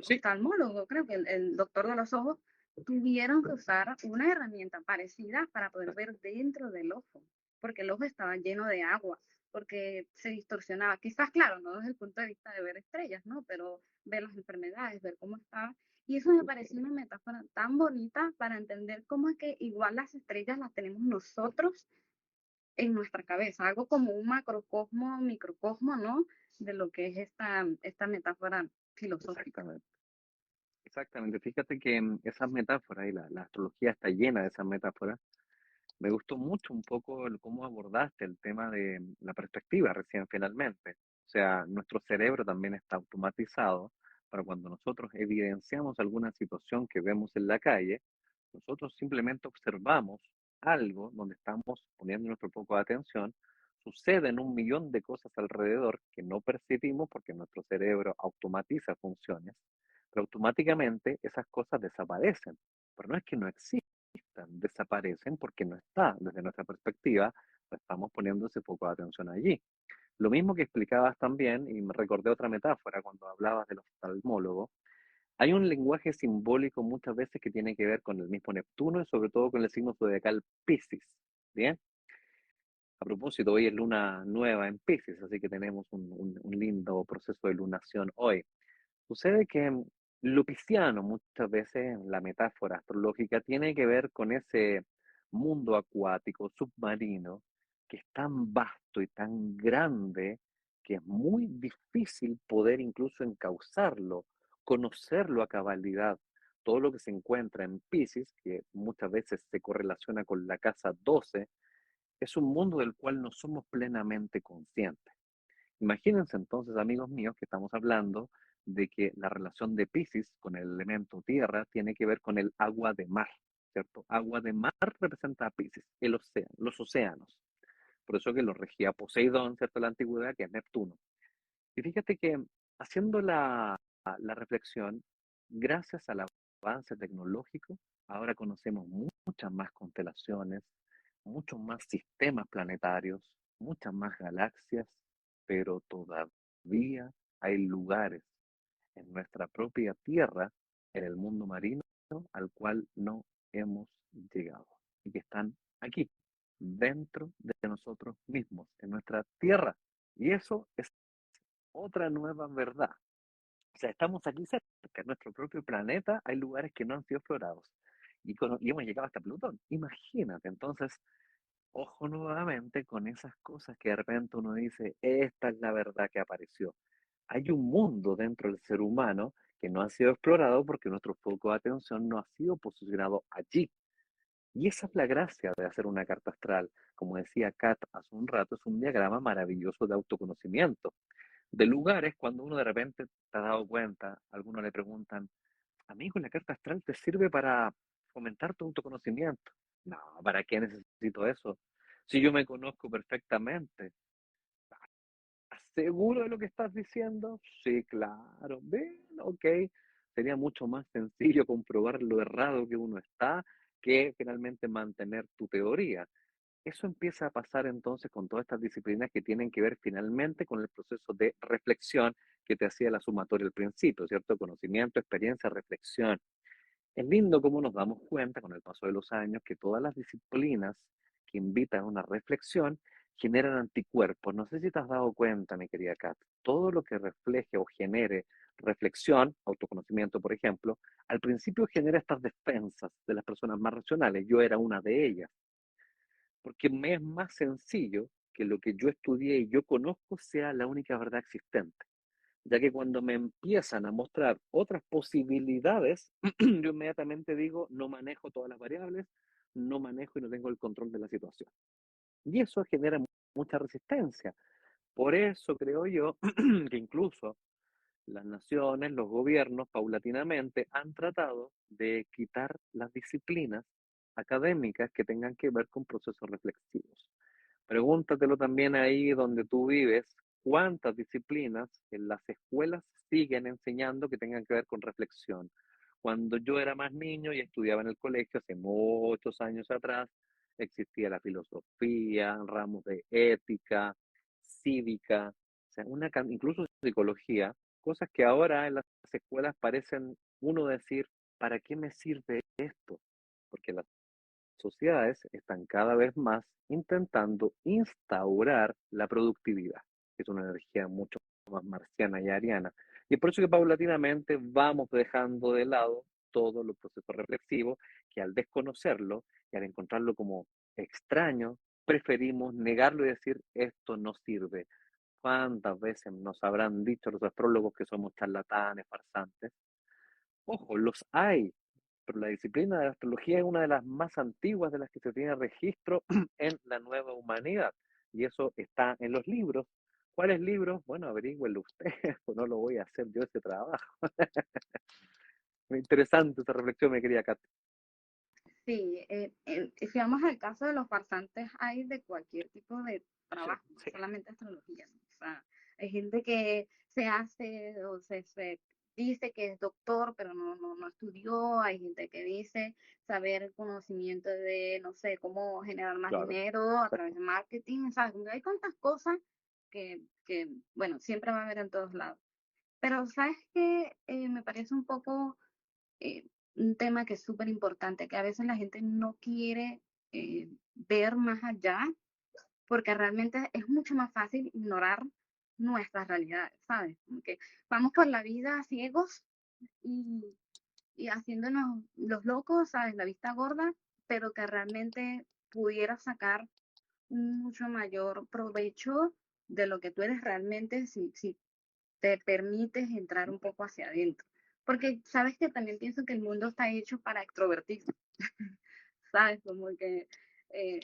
Sí, oftalmólogo, creo que el doctor de los ojos, tuvieron que usar una herramienta parecida para poder ver dentro del ojo, porque el ojo estaba lleno de agua, porque se distorsionaba. Quizás, claro, no desde el punto de vista de ver estrellas, ¿no? Pero ver las enfermedades, ver cómo estaba. Y eso me pareció una metáfora tan bonita para entender cómo es que igual las estrellas las tenemos nosotros en nuestra cabeza, algo como un macrocosmo, microcosmo, ¿no? De lo que es esta metáfora filosófica. exactamente. Exactamente. Fíjate que esas metáforas y la astrología está llena de esas metáforas. Me gustó mucho un poco cómo abordaste el tema de la perspectiva recién finalmente. O sea, nuestro cerebro también está automatizado para cuando nosotros evidenciamos alguna situación que vemos en la calle, nosotros simplemente observamos algo donde estamos poniendo nuestro foco de atención, suceden un millón de cosas alrededor que no percibimos porque nuestro cerebro automatiza funciones, pero automáticamente esas cosas desaparecen. Pero no es que no existan, desaparecen porque no está desde nuestra perspectiva, pues estamos poniendo ese foco de atención allí. Lo mismo que explicabas también, y me recordé otra metáfora cuando hablabas del oftalmólogo, hay un lenguaje simbólico muchas veces que tiene que ver con el mismo Neptuno y sobre todo con el signo zodiacal Piscis. Bien, a propósito, hoy es luna nueva en Piscis, así que tenemos un lindo proceso de lunación hoy. Sucede que lo pisciano muchas veces, la metáfora astrológica, tiene que ver con ese mundo acuático, submarino, que es tan vasto y tan grande que es muy difícil poder incluso encauzarlo, conocerlo a cabalidad. Todo lo que se encuentra en Piscis, que muchas veces se correlaciona con la casa 12, es un mundo del cual no somos plenamente conscientes. Imagínense entonces, amigos míos, que estamos hablando de que la relación de Piscis con el elemento tierra tiene que ver con el agua de mar, ¿cierto? Agua de mar representa a Piscis, el océano, los océanos. Por eso que lo regía Poseidón, ¿cierto? En la antigüedad, que es Neptuno. Y fíjate que haciendo la reflexión, gracias al avance tecnológico, ahora conocemos muchas más constelaciones, muchos más sistemas planetarios, muchas más galaxias, pero todavía hay lugares en nuestra propia Tierra, en el mundo marino, al cual no hemos llegado y que están aquí, dentro de nosotros mismos, en nuestra Tierra. Y eso es otra nueva verdad. O sea, estamos aquí cerca, en nuestro propio planeta hay lugares que no han sido explorados y hemos llegado hasta Plutón. Imagínate, entonces, ojo nuevamente con esas cosas que de repente uno dice, esta es la verdad que apareció. Hay un mundo dentro del ser humano que no ha sido explorado porque nuestro foco de atención no ha sido posicionado allí. Y esa es la gracia de hacer una carta astral. Como decía Kat hace un rato, es un diagrama maravilloso de autoconocimiento de lugares cuando uno de repente te ha dado cuenta, algunos le preguntan, amigo, ¿la carta astral te sirve para fomentar tu autoconocimiento? No, ¿para qué necesito eso? Si yo me conozco perfectamente. ¿Estás seguro de lo que estás diciendo? Sí, claro. Bien, ok. Sería mucho más sencillo comprobar lo errado que uno está que finalmente mantener tu teoría. Eso empieza a pasar entonces con todas estas disciplinas que tienen que ver finalmente con el proceso de reflexión que te hacía la sumatoria al principio, ¿cierto? Conocimiento, experiencia, reflexión. Es lindo cómo nos damos cuenta con el paso de los años que todas las disciplinas que invitan a una reflexión generan anticuerpos. No sé si te has dado cuenta, mi querida Kat, todo lo que refleje o genere reflexión, autoconocimiento, por ejemplo, al principio genera estas defensas de las personas más racionales. Yo era una de ellas, porque me es más sencillo que lo que yo estudié y yo conozco sea la única verdad existente, ya que cuando me empiezan a mostrar otras posibilidades, yo inmediatamente digo, no manejo todas las variables, no manejo y no tengo el control de la situación. Y eso genera mucha resistencia. Por eso creo yo que incluso las naciones, los gobiernos, paulatinamente han tratado de quitar las disciplinas académicas que tengan que ver con procesos reflexivos. Pregúntatelo también ahí donde tú vives, cuántas disciplinas en las escuelas siguen enseñando que tengan que ver con reflexión. Cuando yo era más niño y estudiaba en el colegio, hace muchos años atrás, existía la filosofía, ramos de ética, cívica, o sea, incluso psicología, cosas que ahora en las escuelas parecen uno decir, ¿para qué me sirve esto? Porque las sociedades están cada vez más intentando instaurar la productividad, que es una energía mucho más marciana y ariana. Y es por eso que paulatinamente vamos dejando de lado todos los procesos reflexivos, que al desconocerlo y al encontrarlo como extraño, preferimos negarlo y decir, esto no sirve. ¿Cuántas veces nos habrán dicho los astrólogos que somos charlatanes, farsantes? Ojo, los hay, pero la disciplina de la astrología es una de las más antiguas de las que se tiene registro en la nueva humanidad. Y eso está en los libros. ¿Cuáles libros? Bueno, averígüenlo usted, pues no lo voy a hacer yo ese trabajo. Muy interesante esa reflexión, mi querida Kat. Sí, si vamos al caso de los farsantes, hay de cualquier tipo de Sí, trabajo, no sí, solamente astrología, ¿no? O sea, hay gente que se hace o se dice que es doctor, pero no estudió, hay gente que dice saber el conocimiento de, no sé, cómo generar más claro, dinero a través exacto. de marketing, ¿sabes? Como que hay tantas cosas que, bueno, siempre va a haber en todos lados. Pero, ¿sabes qué? Me parece un poco eh, un tema que es súper importante, que a veces la gente no quiere ver más allá, porque realmente es mucho más fácil ignorar nuestras realidades, ¿sabes? Como que vamos por la vida ciegos y, y haciéndonos los locos, ¿sabes? La vista gorda, pero que realmente pudiera sacar un mucho mayor provecho de lo que tú eres realmente si te permites entrar un poco hacia adentro. Porque sabes que también pienso que el mundo está hecho para extrovertirse, ¿sabes? Como que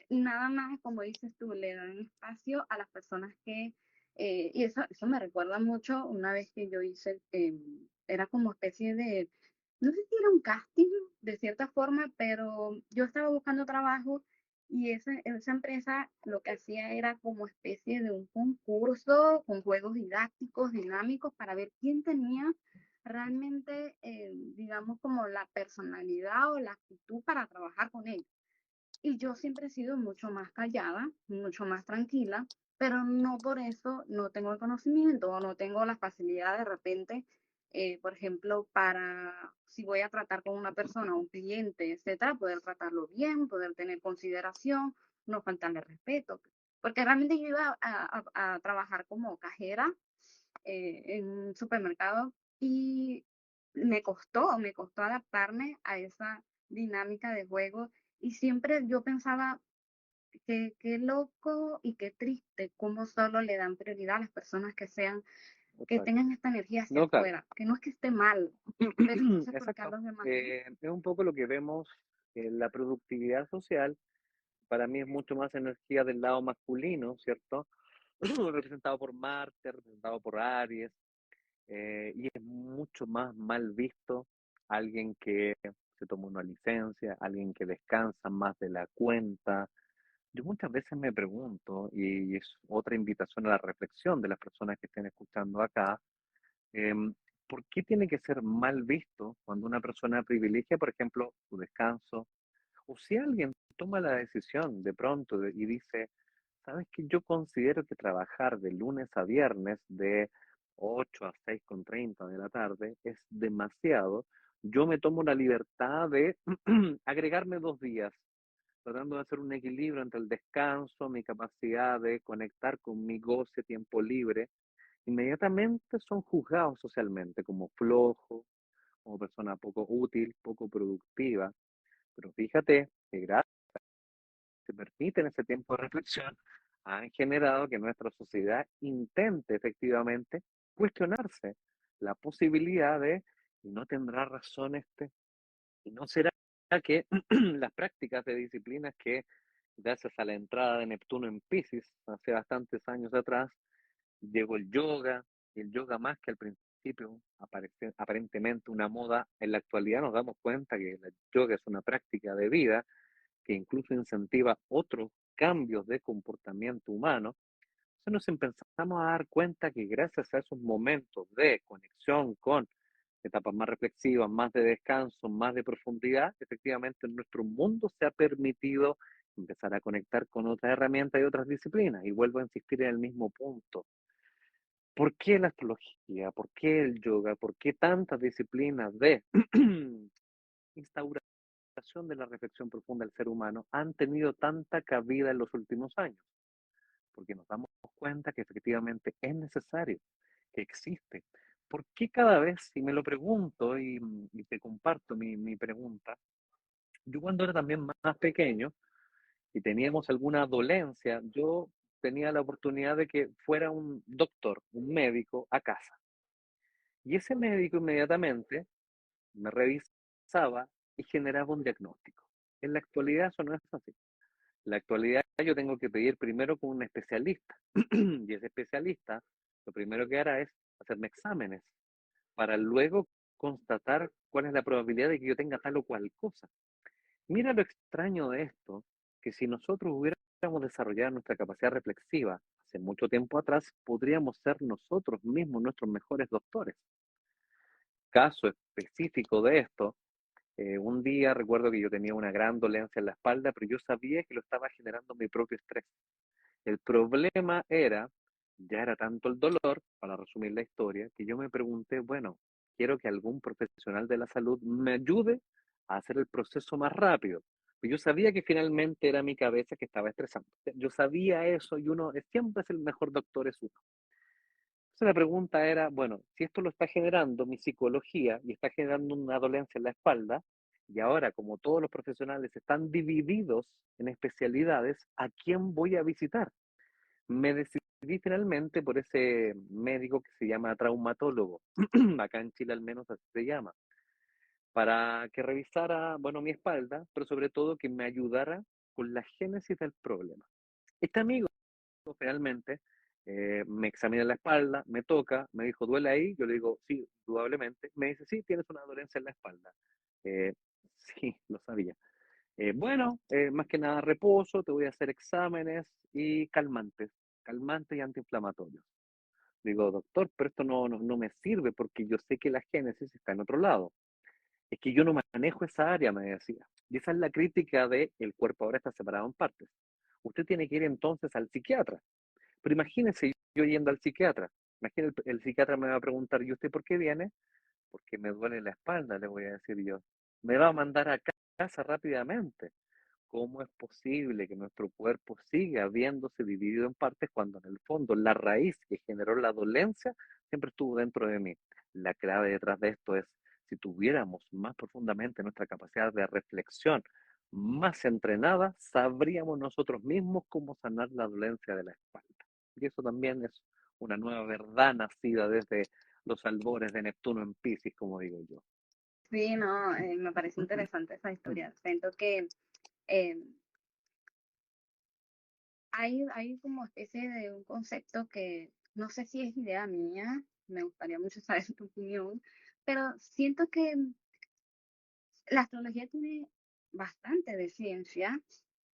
nada más, como dices tú, le dan espacio a las personas que, y eso me recuerda mucho una vez que yo hice, era como especie de, no sé si era un casting de cierta forma, pero yo estaba buscando trabajo y esa empresa lo que hacía era como especie de un concurso con juegos didácticos, dinámicos, para ver quién tenía realmente, digamos, como la personalidad o la actitud para trabajar con ellos. Y yo siempre he sido mucho más callada, mucho más tranquila, pero no por eso no tengo el conocimiento o no tengo la facilidad de repente, por ejemplo, para si voy a tratar con una persona, un cliente, etcétera, poder tratarlo bien, poder tener consideración, no faltarle respeto. Porque realmente yo iba a trabajar como cajera en un supermercado y me costó adaptarme a esa dinámica de juego y siempre yo pensaba que qué loco y qué triste cómo solo le dan prioridad a las personas que sean, que Exacto. tengan esta energía hacia No, claro. afuera, que no es que esté mal, pero entonces ¿por qué a Exacto. los demás no? Es un poco lo que vemos en la productividad social. Para mí es mucho más energía del lado masculino, ¿cierto? Representado por Marte, representado por Aries, y es mucho más mal visto alguien que se toma una licencia, alguien que descansa más de la cuenta. Yo muchas veces me pregunto, y es otra invitación a la reflexión de las personas que estén escuchando acá, ¿por qué tiene que ser mal visto cuando una persona privilegia, por ejemplo, su descanso? O si alguien toma la decisión de pronto y dice, ¿sabes qué? Yo considero que trabajar de lunes a viernes de 8 a 6:30 de la tarde es demasiado. Yo me tomo la libertad de agregarme 2 días. tratando de hacer un equilibrio entre el descanso, mi capacidad de conectar con mi goce, tiempo libre, inmediatamente son juzgados socialmente como flojo, como persona poco útil, poco productiva. Pero fíjate que gracias a que permiten ese tiempo de reflexión, han generado que nuestra sociedad intente efectivamente cuestionarse la posibilidad de, y no tendrá razón y no será que las prácticas de disciplinas que, gracias a la entrada de Neptuno en Pisces hace bastantes años atrás, llegó el yoga más que al principio aparece aparentemente una moda, en la actualidad nos damos cuenta que el yoga es una práctica de vida que incluso incentiva otros cambios de comportamiento humano. Entonces nos empezamos a dar cuenta que gracias a esos momentos de conexión con etapas más reflexivas, más de descanso, más de profundidad, efectivamente en nuestro mundo se ha permitido empezar a conectar con otras herramientas y otras disciplinas. Y vuelvo a insistir en el mismo punto. ¿Por qué la astrología? ¿Por qué el yoga? ¿Por qué tantas disciplinas de instauración de la reflexión profunda del ser humano han tenido tanta cabida en los últimos años? Porque nos damos cuenta que efectivamente es necesario, que existe. ¿Por qué cada vez, si me lo pregunto y te comparto mi pregunta, yo cuando era también más pequeño y teníamos alguna dolencia, yo tenía la oportunidad de que fuera un doctor, un médico a casa. Y ese médico inmediatamente me revisaba y generaba un diagnóstico. En la actualidad eso no es así. En la actualidad yo tengo que pedir primero con un especialista y ese especialista lo primero que hará es hacerme exámenes para luego constatar cuál es la probabilidad de que yo tenga tal o cual cosa. Mira lo extraño de esto, que si nosotros hubiéramos desarrollado nuestra capacidad reflexiva hace mucho tiempo atrás, podríamos ser nosotros mismos nuestros mejores doctores. Caso específico de esto, un día recuerdo que yo tenía una gran dolencia en la espalda, pero yo sabía que lo estaba generando mi propio estrés. El problema era, ya era tanto el dolor, para resumir la historia, que yo me pregunté, bueno, quiero que algún profesional de la salud me ayude a hacer el proceso más rápido. Pues yo sabía que finalmente era mi cabeza que estaba estresando. Yo sabía eso y uno siempre es el mejor doctor, es uno. Entonces la pregunta era, bueno, si esto lo está generando mi psicología y está generando una dolencia en la espalda, y ahora como todos los profesionales están divididos en especialidades, ¿a quién voy a visitar? Me decidí finalmente por ese médico que se llama traumatólogo, acá en Chile al menos así se llama, para que revisara, bueno, mi espalda, pero sobre todo que me ayudara con la génesis del problema. Este amigo finalmente me examina la espalda, me toca, me dijo, ¿duele ahí? Yo le digo, sí, indudablemente. Me dice, sí, tienes una dolencia en la espalda. Eh, sí, lo sabía. Bueno, más que nada reposo, te voy a hacer exámenes y calmantes y antiinflamatorios. Digo, doctor, pero esto no me sirve porque yo sé que la génesis está en otro lado. Es que yo no manejo esa área, me decía. Y esa es la crítica de el cuerpo ahora está separado en partes. Usted tiene que ir entonces al psiquiatra. Pero imagínese yo yendo al psiquiatra. Imagínese el psiquiatra me va a preguntar, ¿y usted por qué viene? Porque me duele la espalda, le voy a decir yo. Me va a mandar a casa rápidamente. ¿Cómo es posible que nuestro cuerpo siga viéndose dividido en partes cuando en el fondo la raíz que generó la dolencia siempre estuvo dentro de mí? La clave detrás de esto es, si tuviéramos más profundamente nuestra capacidad de reflexión más entrenada, sabríamos nosotros mismos cómo sanar la dolencia de la espalda. Y eso también es una nueva verdad nacida desde los albores de Neptuno en Piscis, como digo yo. Sí, no, me parece interesante esa historia. Siento que eh, hay como especie de un concepto que no sé si es idea mía, me gustaría mucho saber tu opinión, pero siento que la astrología tiene bastante de ciencia,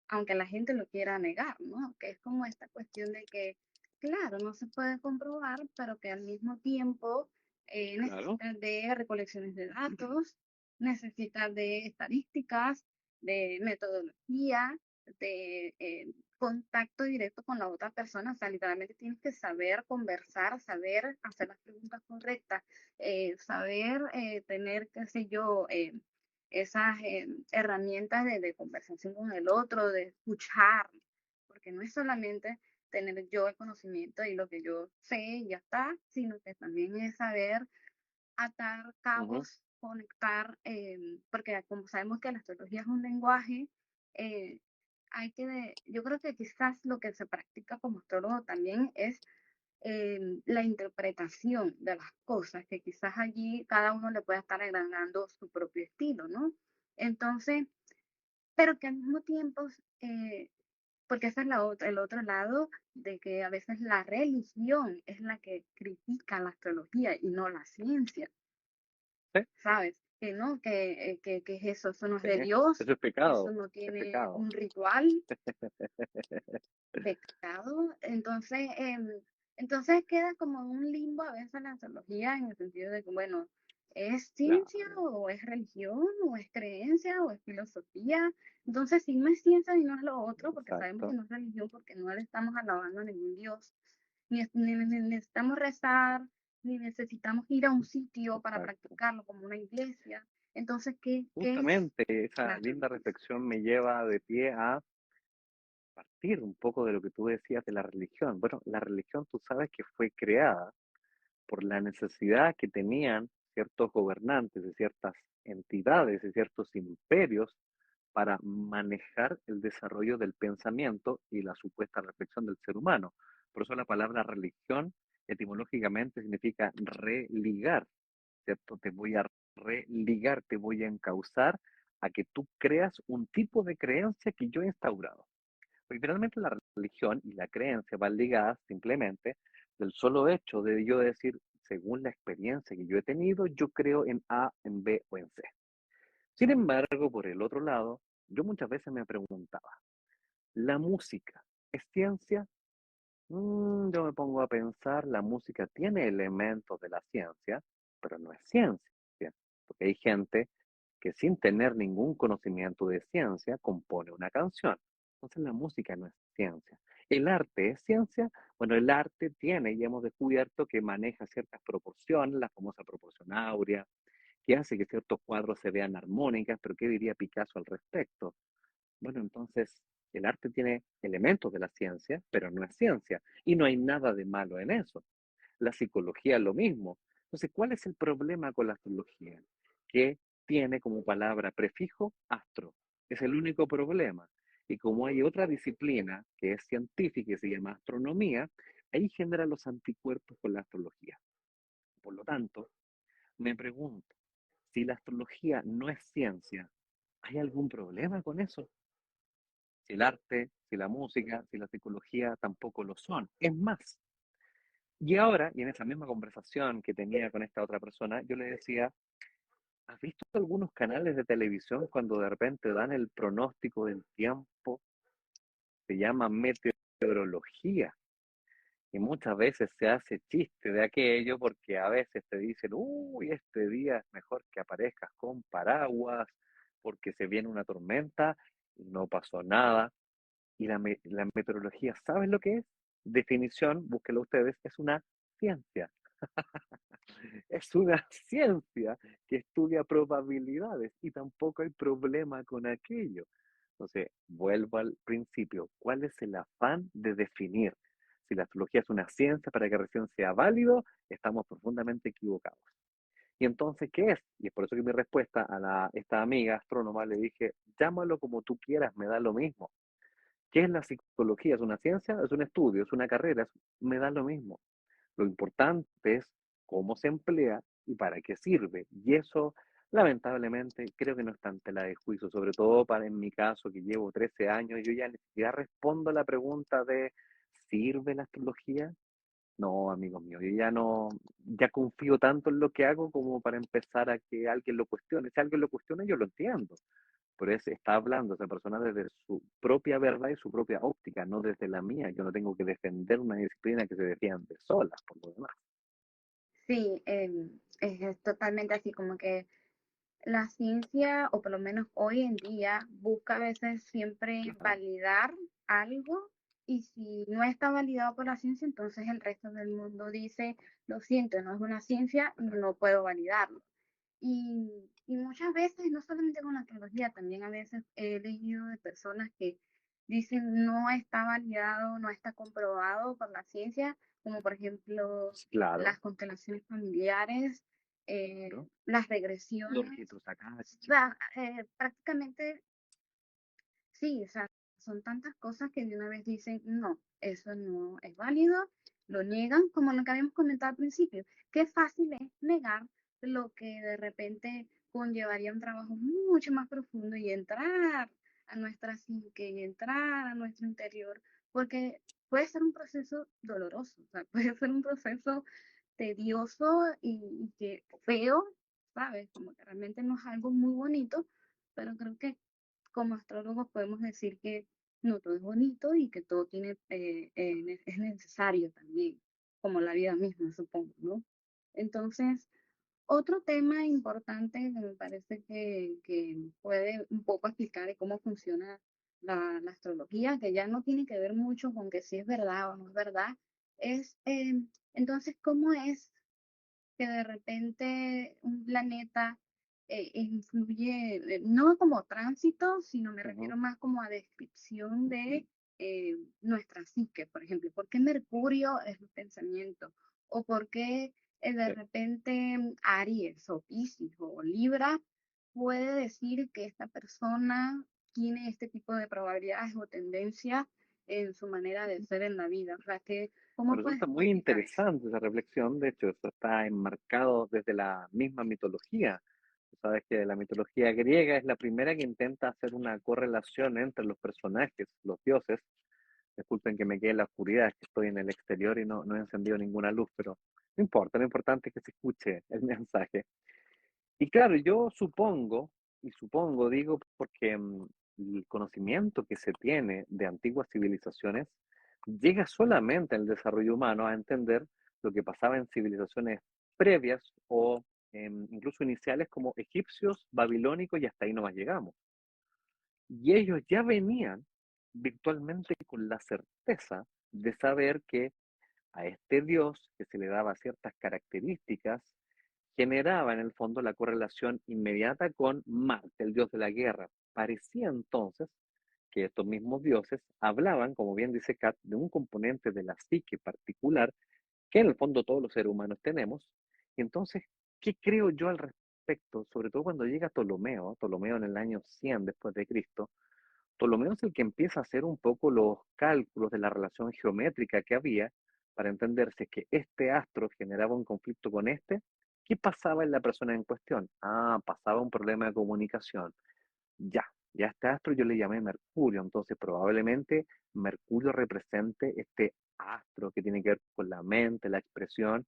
aunque la gente lo quiera negar, ¿no? Que es como esta cuestión de que, claro, no se puede comprobar, pero que al mismo tiempo Claro, necesitas de recolecciones de datos, necesitas de estadísticas, de metodología, de contacto directo con la otra persona. O sea, literalmente tienes que saber conversar, saber hacer las preguntas correctas, saber tener, qué sé yo, esas herramientas de conversación con el otro, de escuchar, porque no es solamente tener yo el conocimiento y lo que yo sé y ya está, sino que también es saber atar Ujú, cabos, conectar, porque como sabemos que la astrología es un lenguaje, eh, yo creo que quizás lo que se practica como astrólogo también es la interpretación de las cosas, que quizás allí cada uno le pueda estar agregando su propio estilo, ¿no? Entonces, pero que al mismo tiempo, porque ese es el otro lado de que a veces la religión es la que critica la astrología y no la ciencia, sí, ¿sabes? Que no, que es eso, eso no es sí, de Dios, eso eso es no es tiene pecado. un ritual, pecado. Entonces queda como un limbo a veces la astrología en el sentido de que, bueno, ¿es ciencia Claro, o es religión o es creencia o es filosofía? Entonces, si no es ciencia y no es lo otro, porque sabemos que exacto, no es religión, porque no le estamos alabando a ningún Dios, ni necesitamos rezar, ni necesitamos ir a un sitio para exacto. practicarlo como una iglesia. Entonces, ¿qué es Justamente la esa linda astrología? reflexión me lleva de pie a partir un poco de lo que tú decías de la religión. Bueno, la religión tú sabes que fue creada por la necesidad que tenían ciertos gobernantes de ciertas entidades, de ciertos imperios, para manejar el desarrollo del pensamiento y la supuesta reflexión del ser humano. Por eso la palabra religión etimológicamente significa religar, ¿cierto? Te voy a religar, te voy a encauzar a que tú creas un tipo de creencia que yo he instaurado. Porque finalmente la religión y la creencia van ligadas simplemente del solo hecho de yo decir, según la experiencia que yo he tenido, yo creo en A, en B o en C. Sin embargo, por el otro lado, yo muchas veces me preguntaba, ¿la música es ciencia? Yo me pongo a pensar, la música tiene elementos de la ciencia, pero no es ciencia, porque hay gente que sin tener ningún conocimiento de ciencia compone una canción. Entonces la música no es ciencia. ¿El arte es ciencia? Bueno, el arte tiene, y hemos descubierto que maneja ciertas proporciones, la famosa proporción áurea, que hace que ciertos cuadros se vean armónicas, pero ¿qué diría Picasso al respecto? Bueno, entonces el arte tiene elementos de la ciencia, pero no es ciencia, y no hay nada de malo en eso. La psicología es lo mismo. Entonces, ¿cuál es el problema con la astrología? Que tiene como palabra prefijo astro. Es el único problema. Y como hay otra disciplina que es científica y se llama astronomía, ahí genera los anticuerpos con la astrología. Por lo tanto, me pregunto, si la astrología no es ciencia, ¿hay algún problema con eso? Si el arte, si la música, si la psicología tampoco lo son. Es más, y ahora, y en esa misma conversación que tenía con esta otra persona, yo le decía, ¿has visto algunos canales de televisión cuando de repente dan el pronóstico del tiempo? Se llama meteorología. Y muchas veces se hace chiste de aquello porque a veces te dicen, uy, este día es mejor que aparezcas con paraguas porque se viene una tormenta y no pasó nada. Y la meteorología, ¿sabes lo que es? Definición, búsquelo ustedes, es una ciencia. Es una ciencia que estudia probabilidades y tampoco hay problema con aquello. Entonces, vuelvo al principio. ¿Cuál es el afán de definir? Si la astrología es una ciencia para que recién sea válido, estamos profundamente equivocados. Y entonces, ¿qué es? Y es por eso que mi respuesta a esta amiga astrónoma le dije, llámalo como tú quieras, me da lo mismo. ¿Qué es la psicología? ¿Es una ciencia? ¿Es un estudio? ¿Es una carrera? Me da lo mismo. Lo importante es cómo se emplea y para qué sirve. Y eso, lamentablemente, creo que no está en tela de juicio, sobre todo para en mi caso, que llevo 13 años, yo ya ni siquiera respondo a la pregunta de ¿sirve la astrología? No, amigos míos, yo ya no, ya confío tanto en lo que hago como para empezar a que alguien lo cuestione. Si alguien lo cuestiona, yo lo entiendo, pero está hablando esa persona desde su propia verdad y su propia óptica, no desde la mía. Yo no tengo que defender una disciplina que se defiende sola, por lo demás. Sí, es totalmente así, como que la ciencia, o por lo menos hoy en día, busca a veces siempre Claro, validar algo y si no está validado por la ciencia, entonces el resto del mundo dice, lo siento, no es una ciencia, no puedo validarlo. Y muchas veces, no solamente con la astrología, también a veces he leído de personas que dicen no está validado, no está comprobado por la ciencia, como por ejemplo Claro, las constelaciones familiares, claro. las Los regresiones. registros acá. O sea, prácticamente sí, o sea, son tantas cosas que de una vez dicen, no, eso no es válido, lo niegan, como lo que habíamos comentado al principio. Qué fácil es negar lo que de repente conllevaría un trabajo mucho más profundo y entrar a nuestra psique y entrar a nuestro interior, porque puede ser un proceso doloroso, o sea, puede ser un proceso tedioso y que feo, ¿sabes? Como que realmente no es algo muy bonito, pero creo que como astrólogos podemos decir que no todo es bonito y que todo tiene, es necesario también, como la vida misma, supongo, ¿no? Entonces, otro tema importante que me parece que puede un poco explicar de cómo funciona la astrología, que ya no tiene que ver mucho con que si es verdad o no es verdad, es entonces cómo es que de repente un planeta influye, no como tránsito, sino me Ujú. refiero más como a descripción de nuestra psique, por ejemplo, ¿por qué Mercurio es el pensamiento? ¿O por qué de Sí. repente Aries o Piscis o Libra puede decir que esta persona tiene este tipo de probabilidades o tendencias en su manera de ser en la vida? O sea, que, Me ¿cómo puedes resulta muy explicar eso? interesante esa reflexión. De hecho, eso está enmarcado desde la misma mitología. Tú sabes que la mitología griega es la primera que intenta hacer una correlación entre los personajes, los dioses. Disculpen que me quede en la oscuridad, es que estoy en el exterior y no he encendido ninguna luz, pero no importa, lo importante es que se escuche el mensaje. Y claro, yo supongo, y supongo, digo, porque el conocimiento que se tiene de antiguas civilizaciones llega solamente al desarrollo humano a entender lo que pasaba en civilizaciones previas o incluso iniciales como egipcios, babilónicos y hasta ahí nomás llegamos. Y ellos ya venían virtualmente con la certeza de saber que a este dios, que se le daba ciertas características, generaba en el fondo la correlación inmediata con Marte, el dios de la guerra. Parecía entonces que estos mismos dioses hablaban, como bien dice Kat, de un componente de la psique particular que en el fondo todos los seres humanos tenemos. Y entonces, ¿qué creo yo al respecto? Sobre todo cuando llega Ptolomeo, Ptolomeo en el año 100 después de Cristo, Ptolomeo es el que empieza a hacer un poco los cálculos de la relación geométrica que había para entender si es que este astro generaba un conflicto con este, ¿qué pasaba en la persona en cuestión? Ah, pasaba un problema de comunicación. Ya, ya este astro yo le llamé Mercurio, entonces probablemente Mercurio represente este astro que tiene que ver con la mente, la expresión.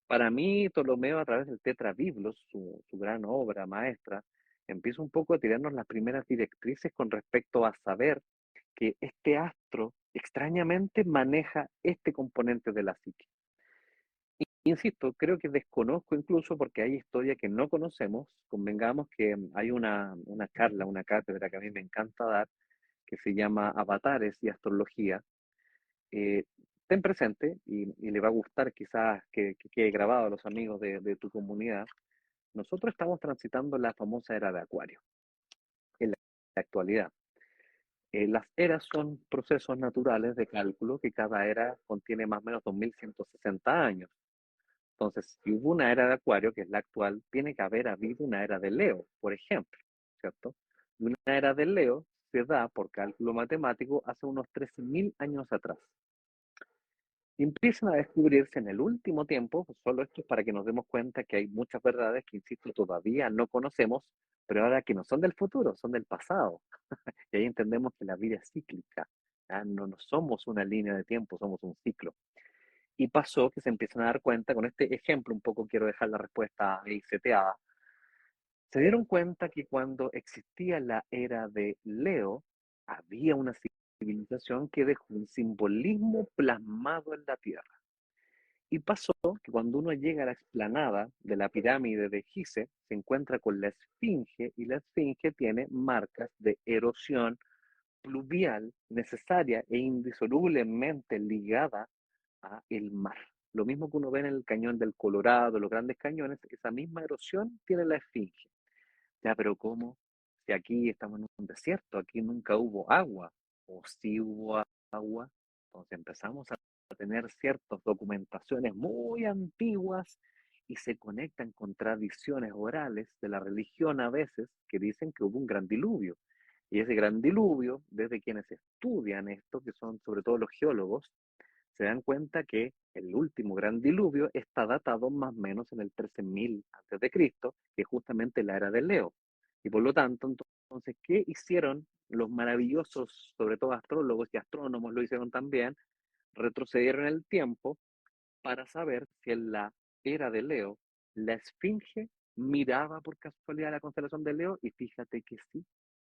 Para mí, Ptolomeo, a través del Tetrabiblos, su gran obra maestra, empieza un poco a tirarnos las primeras directrices con respecto a saber que este astro extrañamente maneja este componente de la psique. Insisto, creo que desconozco incluso porque hay historia que no conocemos. Convengamos que hay una charla, una cátedra que a mí me encanta dar, que se llama Avatares y Astrología. Eh, Ten presente, y le va a gustar quizás que quede grabado a los amigos de tu comunidad, nosotros estamos transitando la famosa era de Acuario en la actualidad. Las eras son procesos naturales de cálculo que cada era contiene más o menos 2160 años. Entonces, si hubo una era de Acuario, que es la actual, tiene que haber habido una era de Leo, por ejemplo, ¿cierto? Y una era de Leo se da por cálculo matemático hace unos 13.000 años atrás. Y empiezan a descubrirse en el último tiempo, solo esto es para que nos demos cuenta que hay muchas verdades que, insisto, todavía no conocemos, pero ahora que no son del futuro, son del pasado. Y ahí entendemos que la vida es cíclica. ¿Ya? No somos una línea de tiempo, somos un ciclo. Y pasó que se empiezan a dar cuenta, con este ejemplo un poco quiero dejar la respuesta ahí seteada, se dieron cuenta que cuando existía la era de Leo, había una civilización que dejó un simbolismo plasmado en la Tierra. Y pasó que cuando uno llega a la explanada de la pirámide de Gizeh, se encuentra con la esfinge y la esfinge tiene marcas de erosión pluvial necesaria e indisolublemente ligada a el mar. lo mismo que uno ve en el cañón del Colorado, los grandes cañones, esa misma erosión tiene la esfinge. Ya, pero ¿cómo? Si aquí estamos en un desierto, aquí nunca hubo agua, o sí hubo agua, entonces empezamos a tener ciertas documentaciones muy antiguas y se conectan con tradiciones orales de la religión a veces que dicen que hubo un gran diluvio. Y ese gran diluvio, desde quienes estudian esto, que son sobre todo los geólogos, se dan cuenta que el último gran diluvio está datado más o menos en el 13.000 antes de Cristo, que es justamente la era de Leo. Y por lo tanto, entonces, ¿qué hicieron los maravillosos, sobre todo astrólogos y astrónomos lo hicieron también? Retrocedieron el tiempo para saber si en la era de Leo la Esfinge miraba por casualidad la constelación de Leo y fíjate que sí,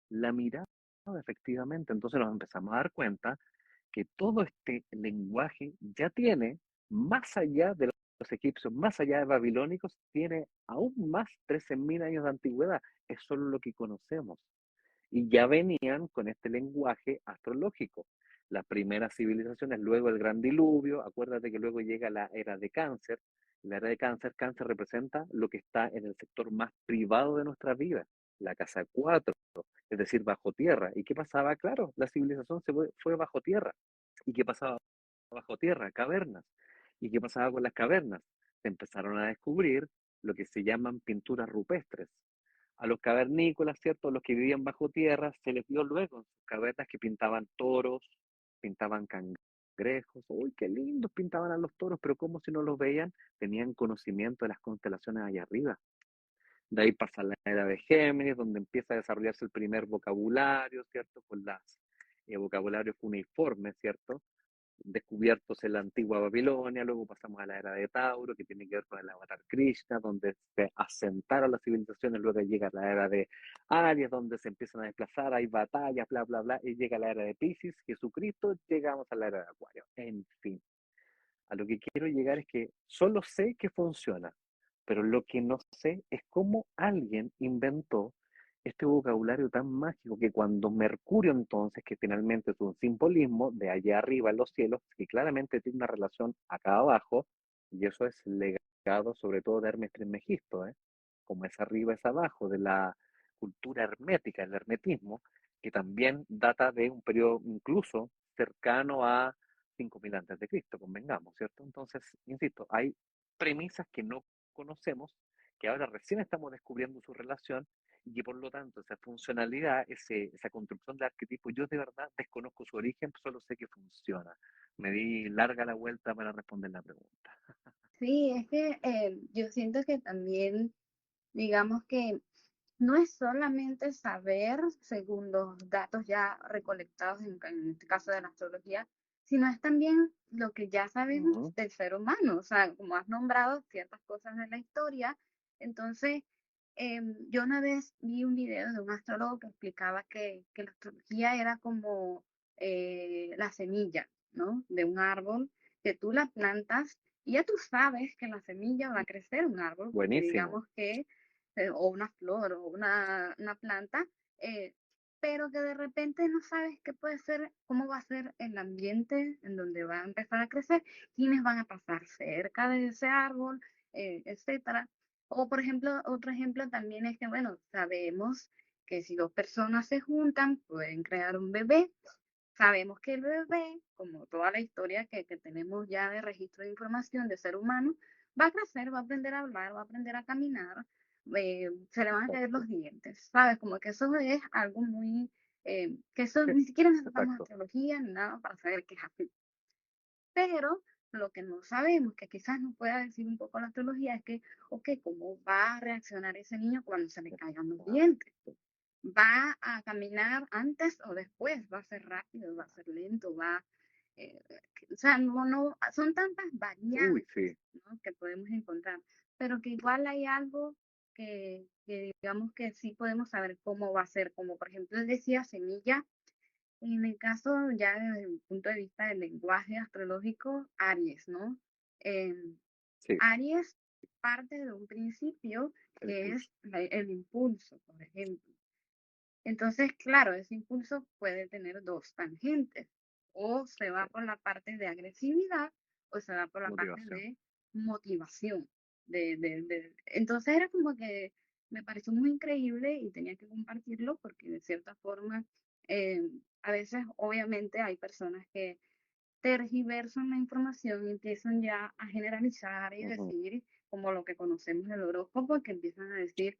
la miraba efectivamente. Entonces nos empezamos a dar cuenta que todo este lenguaje ya tiene, más allá de los egipcios, más allá de babilónicos, tiene aún más 13.000 años de antigüedad. Es solo lo que conocemos. Y ya venían con este lenguaje astrológico. Las primeras civilizaciones, luego el gran diluvio, acuérdate que luego llega la era de cáncer. La era de cáncer, cáncer representa lo que está en el sector más privado de nuestra vida, la casa 4, es decir, bajo tierra. ¿Y qué pasaba? Claro, la civilización fue bajo tierra. ¿Y qué pasaba bajo tierra? Cavernas. ¿Y qué pasaba con las cavernas? Se empezaron a descubrir lo que se llaman pinturas rupestres. A los cavernícolas, ¿cierto? Los que vivían bajo tierra, se les vio luego en sus cavernas que pintaban toros, pintaban cangrejos. ¡Uy, qué lindos pintaban a los toros! Pero como si no los veían, tenían conocimiento de las constelaciones allá arriba. De ahí pasa la era de Géminis, donde empieza a desarrollarse el primer vocabulario, ¿cierto? Con las vocabularios cuneiformes, ¿cierto? Descubiertos en la antigua Babilonia, luego pasamos a la era de Tauro, que tiene que ver con el avatar Krishna, donde se asentaron las civilizaciones, luego llega la era de Aries, donde se empiezan a desplazar, hay batallas, bla, bla, bla, y llega la era de Pisces, Jesucristo, llegamos a la era de Acuario, en fin. A lo que quiero llegar es que solo sé que funciona, pero lo que no sé es cómo alguien inventó este vocabulario tan mágico que cuando Mercurio entonces, que finalmente es un simbolismo de allá arriba en los cielos, que claramente tiene una relación acá abajo, y eso es legado sobre todo de Hermes Trismegisto, como es arriba es abajo, de la cultura hermética, el hermetismo, que también data de un periodo incluso cercano a 5.000 antes de Cristo, convengamos, ¿cierto? Entonces, insisto, hay premisas que no conocemos, que ahora recién estamos descubriendo su relación y que por lo tanto esa funcionalidad, esa construcción de arquetipos, yo de verdad desconozco su origen, solo sé que funciona. Me di larga la vuelta para responder la pregunta. Sí, es que yo siento que también, digamos que no es solamente saber según los datos ya recolectados en este caso de la astrología, sino es también lo que ya sabemos Ujú. del ser humano, o sea, como has nombrado ciertas cosas de la historia. Entonces, yo una vez vi un video de un astrólogo que explicaba que la astrología era como la semilla, ¿no? De un árbol que tú la plantas y ya tú sabes que la semilla va a crecer un árbol, porque Buenísimo. digamos que o una flor o una planta, eh, pero que de repente no sabes qué puede ser, cómo va a ser el ambiente en donde va a empezar a crecer, quiénes van a pasar cerca de ese árbol, etcétera. O por ejemplo, otro ejemplo también es que, bueno, sabemos que si dos personas se juntan, pueden crear un bebé. Sabemos que el bebé, como toda la historia que tenemos ya de registro de información de ser humano, va a crecer, va a aprender a hablar, va a aprender a caminar, se le van a caer Exacto. los dientes, ¿sabes? Como que eso es algo muy, que eso Sí, ni siquiera necesitamos exacto. astrología ni nada para saber que es así. Pero lo que no sabemos, que quizás nos pueda decir un poco la astrología, es que, ok, ¿cómo va a reaccionar ese niño cuando se le caigan los dientes? ¿Va a caminar antes o después? ¿Va a ser rápido? ¿Va a ser lento? Eh, o sea, son tantas Uy, variantes, sí, ¿no? Que podemos encontrar, pero que igual hay algo que digamos que sí podemos saber cómo va a ser, como por ejemplo él decía semilla, en el caso ya desde el punto de vista del lenguaje astrológico, Aries, ¿no? Em, sí, Aries parte de un principio el que pulso. es el impulso, por ejemplo. Entonces, claro, ese impulso puede tener dos tangentes. O se va por la parte de agresividad o se va por la parte Motivación. de motivación. Entonces era como que me pareció muy increíble y tenía que compartirlo porque de cierta forma, eh, a veces obviamente hay personas que tergiversan la información y empiezan ya a generalizar y Ujú. decir, como lo que conocemos del horóscopo, que empiezan a decir,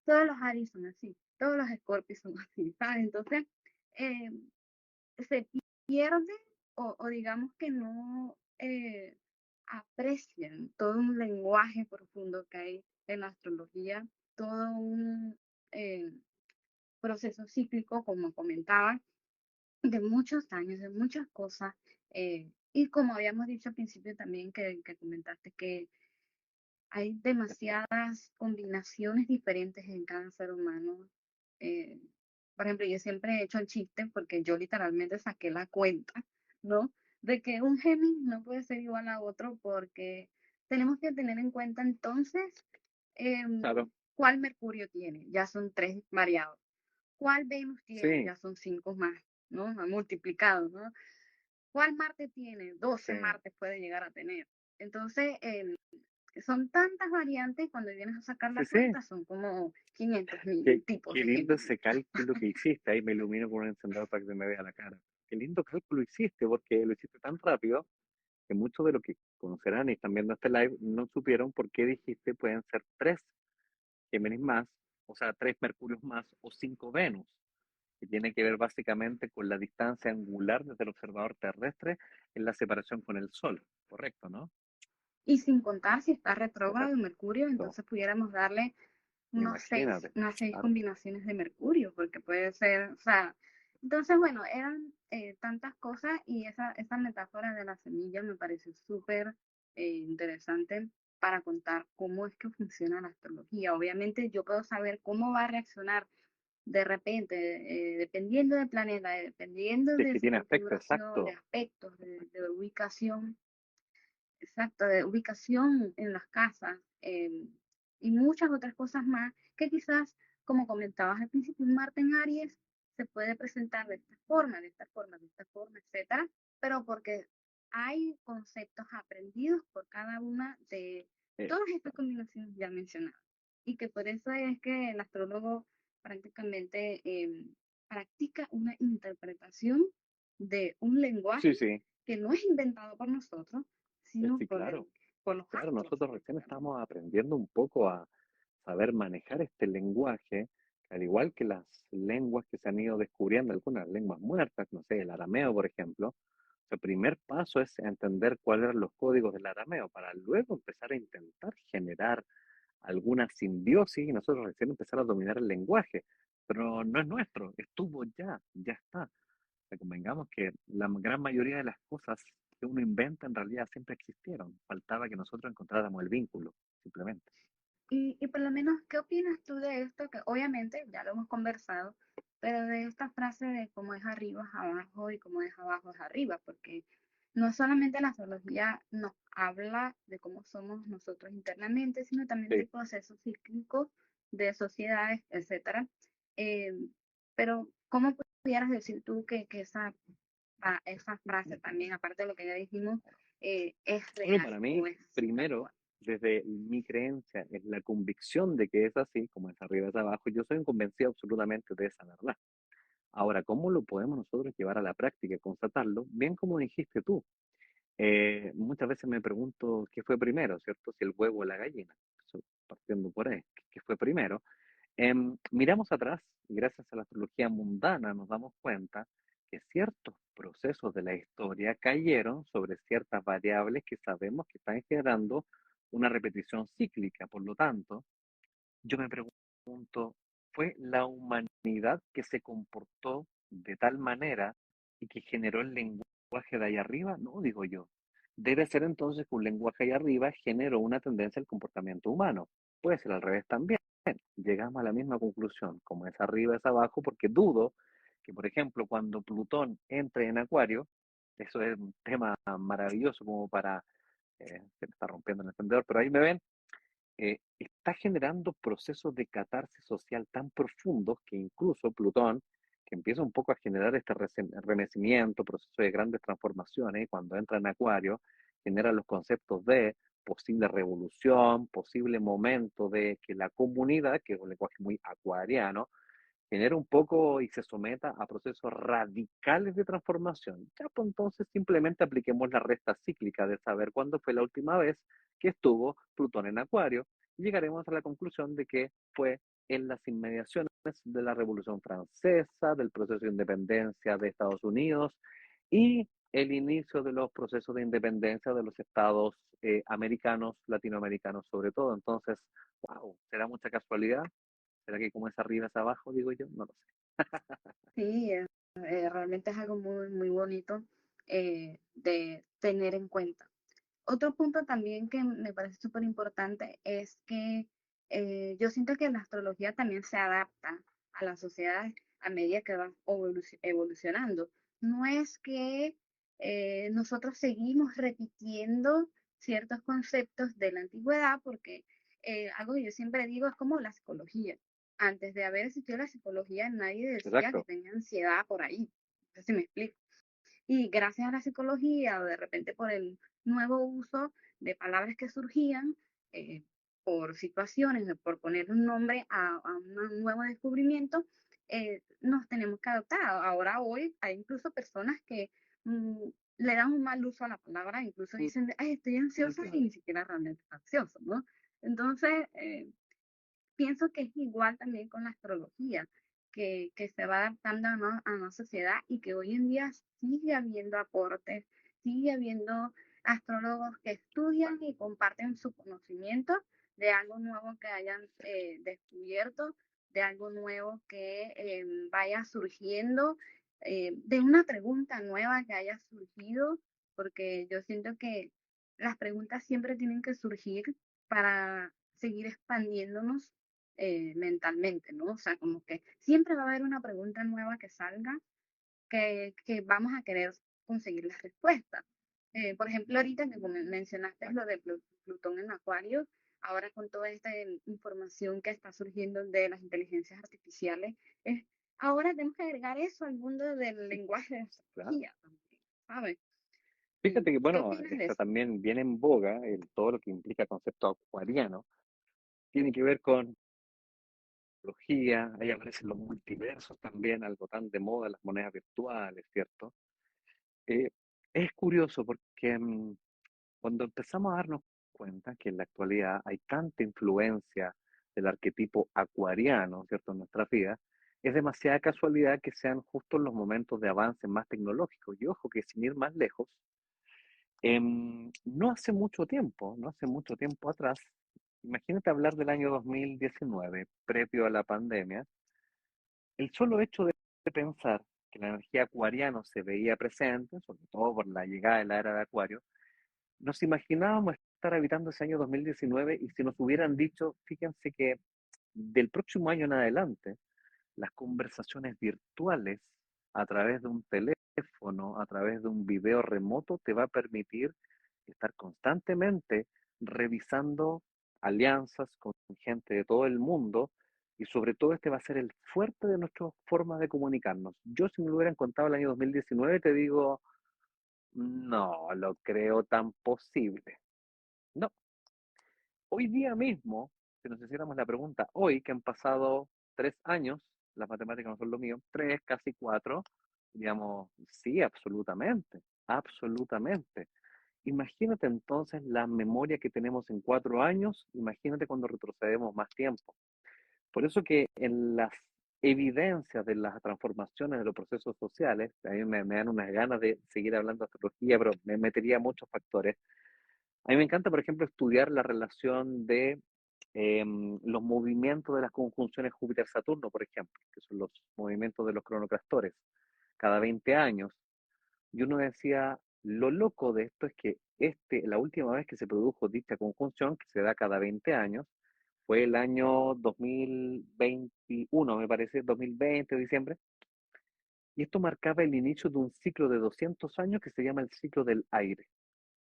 todos los Aries son así, todos los Escorpios son así, ¿sabes? Entonces, eh, se pierde o digamos que no aprecian todo un lenguaje profundo que hay en la astrología, todo un eh, proceso cíclico, como comentaba, de muchos años, de muchas cosas. Y como habíamos dicho al principio también que comentaste que hay demasiadas combinaciones diferentes en cada ser humano. Eh, por ejemplo, yo siempre he hecho el chiste porque yo literalmente saqué la cuenta, ¿no? De que un Géminis no puede ser igual a otro porque tenemos que tener en cuenta entonces Claro, cuál Mercurio tiene, ya son tres variados. ¿Cuál Venus tiene? sí, Ya son cinco más, ¿no? Ha multiplicado, ¿no? ¿Cuál Marte tiene? sí. 12 Martes puede llegar a tener. Entonces, son tantas variantes y cuando vienes a sacar la Sí, sí. cuenta son como 500.000 Qué, tipos qué de lindo Géminis. ese cálculo que hiciste. Ahí me ilumino con un encendedor para que se me vea la cara. Qué lindo cálculo hiciste, porque lo hiciste tan rápido que muchos de los que conocerán y están viendo este live no supieron por qué dijiste pueden ser tres Géminis más, o sea, tres Mercurios más o cinco Venus, que tiene que ver básicamente con la distancia angular desde el observador terrestre en la separación con el Sol. Correcto, ¿no? Y sin contar si está retrógrado Correcto. Mercurio, entonces pudiéramos darle Imagínate. unas seis Claro. combinaciones de Mercurio, porque puede ser, o sea, entonces bueno, eran tantas cosas y esa metáfora de la semilla me pareció súper interesante para contar cómo es que funciona la astrología. Obviamente yo puedo saber cómo va a reaccionar de repente, dependiendo del planeta, dependiendo Si es de que su tiene aspecto configuración, de exacto. aspectos, de ubicación, exacto, de ubicación en las casas y muchas otras cosas más que quizás, como comentabas al principio, un Marte en Aries se puede presentar de esta forma, de esta forma, de esta forma, etcétera, pero porque hay conceptos aprendidos por cada una de Eh, todas estas combinaciones ya mencionadas. Y que por eso es que el astrólogo prácticamente practica una interpretación de un sí, lenguaje sí. que no es inventado por nosotros, sino Sí, claro. por los Claro, astros. nosotros recién estamos aprendiendo un poco a saber manejar este lenguaje, al igual que las lenguas que se han ido descubriendo, algunas lenguas muertas, no sé, el arameo, por ejemplo. El primer paso es entender cuáles eran los códigos del arameo para luego empezar a intentar generar alguna simbiosis y nosotros recién empezar a dominar el lenguaje. Pero no es nuestro, estuvo ya, ya está. O sea, convengamos que la gran mayoría de las cosas que uno inventa en realidad siempre existieron. Faltaba que nosotros encontráramos el vínculo, simplemente. Y por lo menos, ¿qué opinas tú de esto? Que obviamente ya lo hemos conversado, pero de esta frase de cómo es arriba es abajo y cómo es abajo es arriba, porque no solamente la astrología nos habla de cómo somos nosotros internamente, sino también Sí. del proceso cíclico de sociedades, etcétera. Eh, pero, ¿cómo pudieras decir tú que esa frase también, aparte de lo que ya dijimos, es Bueno, real para o mí, es tal primero, cual? desde mi creencia, en la convicción de que es así, como es arriba es abajo, yo soy un convencido absolutamente de esa verdad. Ahora, ¿cómo lo podemos nosotros llevar a la práctica y constatarlo? Bien como dijiste tú, muchas veces me pregunto qué fue primero, ¿cierto? Si el huevo o la gallina. Eso, partiendo por ahí, ¿qué fue primero? Miramos atrás y gracias a la astrología mundana nos damos cuenta que ciertos procesos de la historia cayeron sobre ciertas variables que sabemos que están generando una repetición cíclica. Por lo tanto, yo me pregunto, ¿fue la humanidad que se comportó de tal manera y que generó el lenguaje de ahí arriba? No, digo yo. Debe ser entonces que un lenguaje ahí arriba generó una tendencia al comportamiento humano. Puede ser al revés también. Llegamos a la misma conclusión, como es arriba es abajo, porque dudo que, por ejemplo, cuando Plutón entre en Acuario, eso es un tema maravilloso como para, se me está rompiendo el encendedor, pero ahí me ven, está generando procesos de catarsis social tan profundos que incluso Plutón, que empieza un poco a generar este remecimiento, proceso de grandes transformaciones, cuando entra en Acuario, genera los conceptos de posible revolución, posible momento de que la comunidad, que es un lenguaje muy acuariano, genera un poco y se someta a procesos radicales de transformación. Ya, pues entonces simplemente apliquemos la resta cíclica de saber cuándo fue la última vez que estuvo Plutón en Acuario y llegaremos a la conclusión de que fue en las inmediaciones de la Revolución Francesa, del proceso de independencia de Estados Unidos y el inicio de los procesos de independencia de los estados americanos, latinoamericanos sobre todo. Entonces, wow, ¿será mucha casualidad? ¿Será que como es arriba es abajo, digo yo? No lo sé. Sí, realmente es algo muy bonito de tener en cuenta. Otro punto también que me parece súper importante es que yo siento que la astrología también se adapta a la sociedad a medida que va evolucionando. No es que nosotros seguimos repitiendo ciertos conceptos de la antigüedad, porque algo que yo siempre digo es como la psicología. Antes de haber existido la psicología, nadie decía que Exacto. tenía ansiedad por ahí. No sé si me explico. Y gracias a la psicología, o de repente por el nuevo uso de palabras que surgían, eh, por situaciones, o por poner un nombre a un nuevo descubrimiento, nos tenemos que adaptar. Ahora hoy hay incluso personas que mm, le dan un mal uso a la palabra, incluso dicen, ay, estoy ansiosa y ni siquiera realmente está ansioso, ¿no? Entonces, pienso que es igual también con la astrología, que se va adaptando a una sociedad y que hoy en día sigue habiendo aportes, sigue habiendo astrólogos que estudian y comparten su conocimiento de algo nuevo que hayan descubierto, de algo nuevo que vaya surgiendo, de una pregunta nueva que haya surgido, porque yo siento que las preguntas siempre tienen que surgir para seguir expandiéndonos mentalmente, ¿no? O sea, como que siempre va a haber una pregunta nueva que salga que vamos a querer conseguir la respuesta. Por ejemplo, ahorita que mencionaste lo de Plutón en Acuario, ahora con toda esta información que está surgiendo de las inteligencias artificiales, ahora tenemos que agregar eso al mundo del lenguaje de Claro. astrología también, ¿sabes? Fíjate que, ¿Qué bueno, opinas de está eso? también bien en boga todo lo que implica concepto acuariano. Tiene que ver con tecnología, ahí aparecen los multiversos también, algo tan de moda, las monedas virtuales, ¿cierto? Eh, es curioso porque cuando empezamos a darnos cuenta que en la actualidad hay tanta influencia del arquetipo acuariano, ¿cierto?, en nuestras vidas, es demasiada casualidad que sean justo los momentos de avance más tecnológicos. Y ojo que sin ir más lejos, no hace mucho tiempo atrás, imagínate hablar del año 2019, previo a la pandemia, el solo hecho de pensar que la energía acuariana se veía presente, sobre todo por la llegada de la era de Acuario, nos imaginábamos estar habitando ese año 2019 y si nos hubieran dicho, fíjense que del próximo año en adelante, las conversaciones virtuales a través de un teléfono, a través de un video remoto, te va a permitir estar constantemente revisando alianzas con gente de todo el mundo y sobre todo este va a ser el fuerte de nuestra forma de comunicarnos. Yo si me lo hubieran contado el año 2019 te digo, no lo creo tan posible. No, hoy día mismo, si nos hiciéramos la pregunta, hoy que han pasado 3 años, las matemáticas no son lo mío, tres, casi cuatro, digamos, sí, absolutamente, absolutamente. Imagínate entonces la memoria que tenemos en 4 años, imagínate cuando retrocedemos más tiempo. Por eso que en las evidencias de las transformaciones de los procesos sociales, a mí me dan unas ganas de seguir hablando de astrología, pero me metería muchos factores. A mí me encanta, por ejemplo, estudiar la relación de los movimientos de las conjunciones Júpiter-Saturno, por ejemplo, que son los movimientos de los cronocrastores, cada 20 años. Y uno decía, lo loco de esto es que la última vez que se produjo dicha conjunción, que se da cada 20 años, fue el año 2021, me parece, 2020, diciembre, y esto marcaba el inicio de un ciclo de 200 años que se llama el ciclo del aire,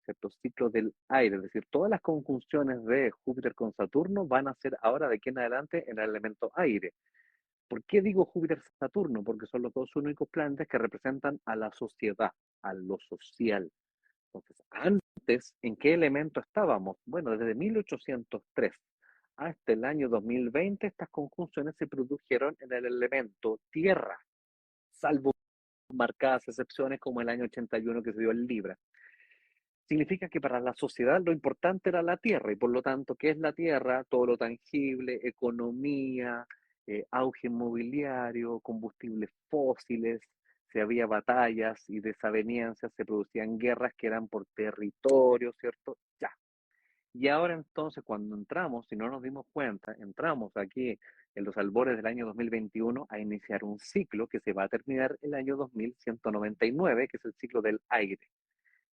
¿cierto? Ciclo del aire, es decir, todas las conjunciones de Júpiter con Saturno van a ser ahora de aquí en adelante en el elemento aire. ¿Por qué digo Júpiter-Saturno? Porque son los dos únicos planetas que representan a la sociedad, a lo social. Entonces, antes antes, ¿en qué elemento estábamos? Bueno, desde 1803 hasta el año 2020, estas conjunciones se produjeron en el elemento tierra, salvo marcadas excepciones como el año 81 que se dio en Libra. Significa que para la sociedad lo importante era la tierra y por lo tanto, ¿qué es la tierra? Todo lo tangible, economía, auge inmobiliario, combustibles fósiles, se había batallas y desavenencias, se producían guerras que eran por territorio, ¿cierto? Ya. Y ahora entonces cuando entramos, si no nos dimos cuenta, entramos aquí en los albores del año 2021 a iniciar un ciclo que se va a terminar el año 2199, que es el ciclo del aire.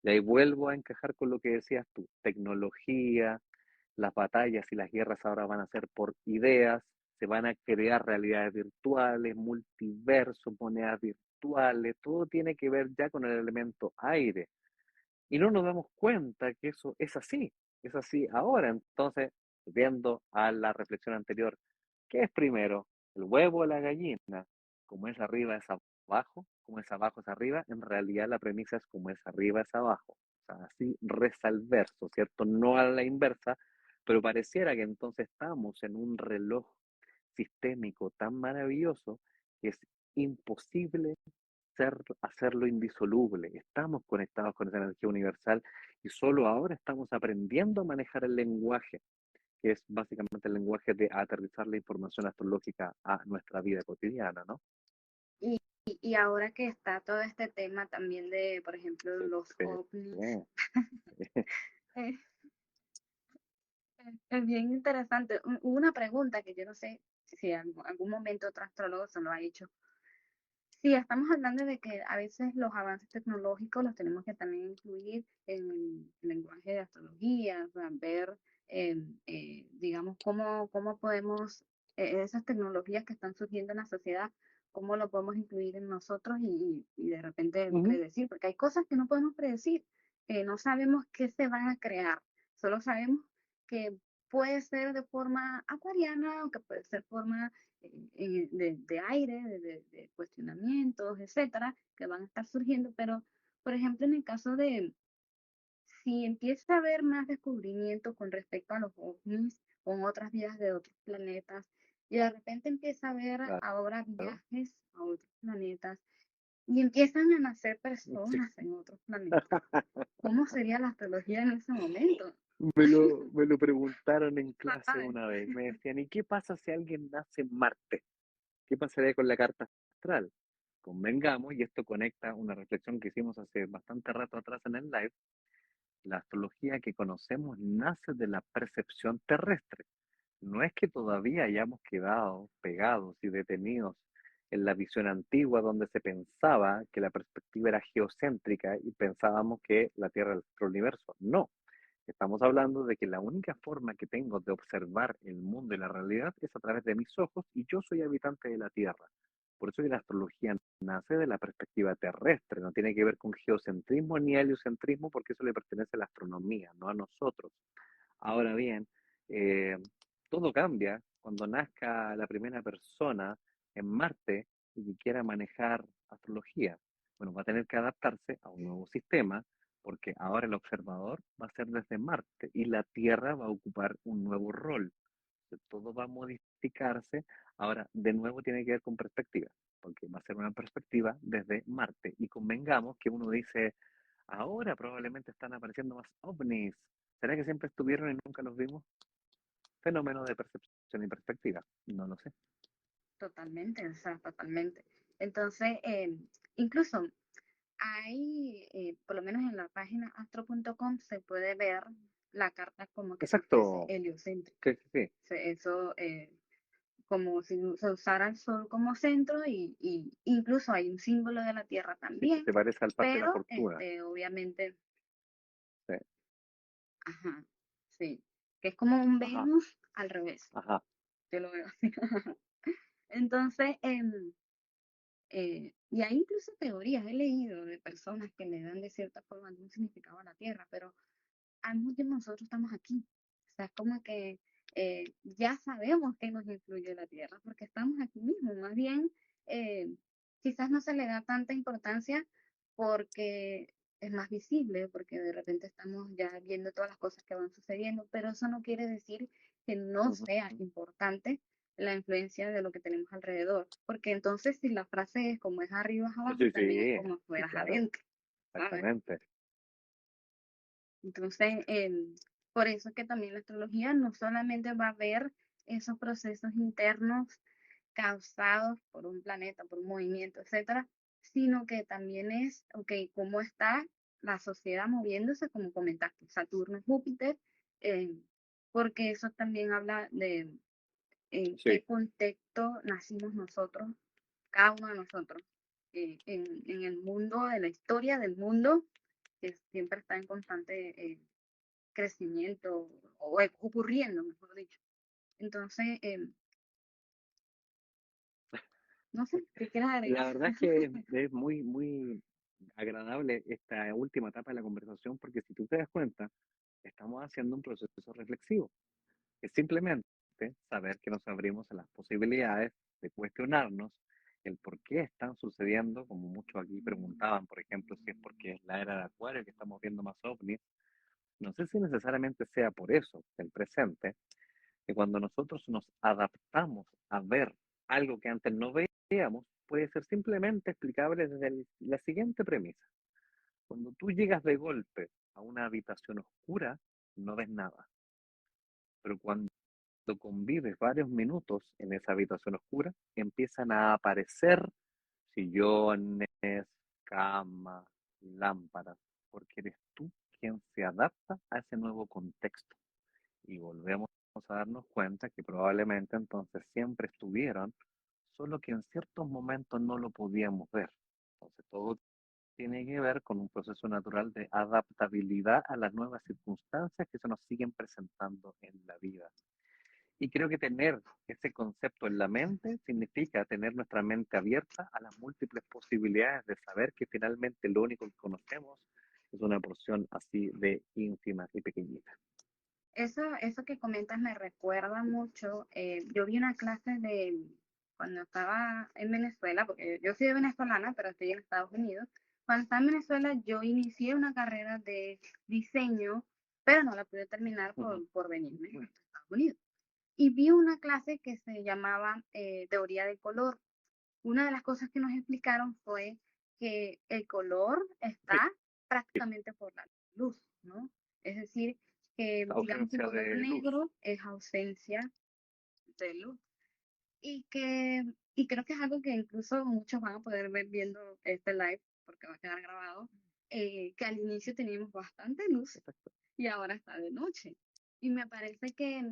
Y ahí vuelvo a encajar con lo que decías tú, tecnología, las batallas y las guerras ahora van a ser por ideas, se van a crear realidades virtuales, multiversos, monedas virtuales, todo tiene que ver ya con el elemento aire. Y no nos damos cuenta que eso es así ahora. Entonces, viendo a la reflexión anterior, ¿qué es primero? ¿El huevo o la gallina? Como es arriba es abajo, como es abajo es arriba, en realidad la premisa es como es arriba es abajo. O sea, así reza el verso, ¿cierto? No a la inversa, pero pareciera que entonces estamos en un reloj sistémico tan maravilloso que es imposible hacerlo indisoluble. Estamos conectados con esa energía universal y solo ahora estamos aprendiendo a manejar el lenguaje, que es básicamente el lenguaje de aterrizar la información astrológica a nuestra vida cotidiana, ¿no? Y ahora que está todo este tema también de, por ejemplo, Sí, los sí, ovnis, sí. eh, es bien interesante. Hubo una pregunta que yo no sé si en algún momento otro astrólogo se lo ha hecho. Sí, estamos hablando de que a veces los avances tecnológicos los tenemos que también incluir en el lenguaje de astrología, o sea, ver, digamos, cómo podemos, esas tecnologías que están surgiendo en la sociedad, cómo lo podemos incluir en nosotros y de repente Ujú. predecir, porque hay cosas que no podemos predecir, que no sabemos qué se van a crear, solo sabemos que puede ser de forma acuariana o que puede ser forma de aire, de cuestionamientos, etcétera, que van a estar surgiendo, pero por ejemplo, en el caso de si empieza a haber más descubrimiento con respecto a los ovnis o en otras vidas de otros planetas, y de repente empieza a haber ahora Claro. viajes a otros planetas y empiezan a nacer Sí. personas en otros planetas, ¿cómo sería la astrología en ese momento? Me lo preguntaron en clase ¿Sabes? una vez. Me decían, ¿y qué pasa si alguien nace en Marte? ¿Qué pasaría con la carta astral? Convengamos, y esto conecta una reflexión que hicimos hace bastante rato atrás en el live, la astrología que conocemos nace de la percepción terrestre. No es que todavía hayamos quedado pegados y detenidos en la visión antigua donde se pensaba que la perspectiva era geocéntrica y pensábamos que la Tierra era nuestro universo. No, estamos hablando de que la única forma que tengo de observar el mundo y la realidad es a través de mis ojos y yo soy habitante de la Tierra. Por eso que la astrología nace de la perspectiva terrestre, no tiene que ver con geocentrismo ni heliocentrismo porque eso le pertenece a la astronomía, no a nosotros. Ahora bien, eh, todo cambia cuando nazca la primera persona en Marte y que quiera manejar astrología. Bueno, va a tener que adaptarse a un nuevo sistema porque ahora el observador va a ser desde Marte y la Tierra va a ocupar un nuevo rol. Todo va a modificarse. Ahora, de nuevo, tiene que ver con perspectiva, porque va a ser una perspectiva desde Marte. Y convengamos que uno dice, ahora probablemente están apareciendo más ovnis. ¿Será que siempre estuvieron y nunca los vimos? Fenómeno de percepción y perspectiva. No lo sé. Totalmente, o sea, totalmente. Entonces, incluso hay, por lo menos en la página astro.com se puede ver la carta como que si fuese Exacto. heliocéntrica. Sí, sí, sí. Eso, como si se usara el sol como centro y incluso hay un símbolo de la Tierra Sí, que también, se parece al par de la pero fortuna. obviamente, Sí. ajá, sí, que es como un Ajá, Venus al revés, ajá. yo lo veo así. Entonces, y hay incluso teorías, he leído de personas que le dan de cierta forma un significado a la Tierra, pero al mismo tiempo nosotros estamos aquí. O sea, es como que ya sabemos que nos influye la Tierra porque estamos aquí mismo. Más bien, eh, quizás no se le da tanta importancia porque es más visible porque de repente estamos ya viendo todas las cosas que van sucediendo, pero eso no quiere decir que no Ujú. sea importante la influencia de lo que tenemos alrededor, porque entonces si la frase es como es arriba es Sí, abajo, sí, también es sí, como sí, fueras claro, adentro, ¿sabes? exactamente. Entonces, por eso es que también la astrología no solamente va a ver esos procesos internos causados por un planeta, por un movimiento, etcétera, sino que también es, ok, cómo está la sociedad moviéndose, como comentaste, Saturno, Júpiter, eh, porque eso también habla de en qué Sí, contexto nacimos nosotros, cada uno de nosotros, en el mundo, en la historia del mundo, que siempre está en constante crecimiento o ocurriendo, mejor dicho. Entonces, no sé, ¿qué quieres agregar? la verdad es que es muy, muy agradable esta última etapa de la conversación porque si tú te das cuenta, estamos haciendo un proceso reflexivo. Es simplemente saber que nos abrimos a las posibilidades de cuestionarnos el por qué están sucediendo, como muchos aquí preguntaban, por ejemplo, si es porque es la era de Acuario que estamos viendo más ovnis. No sé si necesariamente sea por eso, el presente, que cuando nosotros nos adaptamos a ver algo que antes no veíamos, puede ser simplemente explicable desde la siguiente premisa. Cuando tú llegas de golpe a una habitación oscura, no ves nada, pero cuando convives varios minutos en esa habitación oscura, empiezan a aparecer sillones, camas, lámparas, porque eres tú quien se adapta a ese nuevo contexto. Y volvemos a darnos cuenta que probablemente entonces siempre estuvieron, solo que en ciertos momentos no lo podíamos ver. Entonces todo tiene que ver con un proceso natural de adaptabilidad a las nuevas circunstancias que se nos siguen presentando en la vida. Y creo que tener ese concepto en la mente significa tener nuestra mente abierta a las múltiples posibilidades de saber que finalmente lo único que conocemos es una porción así de ínfima y pequeñita. Eso que comentas me recuerda mucho. Yo vi una clase de cuando estaba en Venezuela, porque yo soy venezolana, pero estoy en Estados Unidos. Cuando estaba en Venezuela, yo inicié una carrera de diseño, pero no la pude terminar Uh -huh. por venirme a Estados Unidos. Y vi una clase que se llamaba teoría del color. Una de las cosas que nos explicaron fue que el color Sí, está prácticamente por la luz, ¿no? Es decir, que la digamos que el ausencia color de luz. negro es ausencia de luz. Y que, y creo que es algo que incluso muchos van a poder ver viendo este live, porque va a quedar grabado, que al inicio teníamos bastante luz Exacto. y ahora está de noche. Y me parece que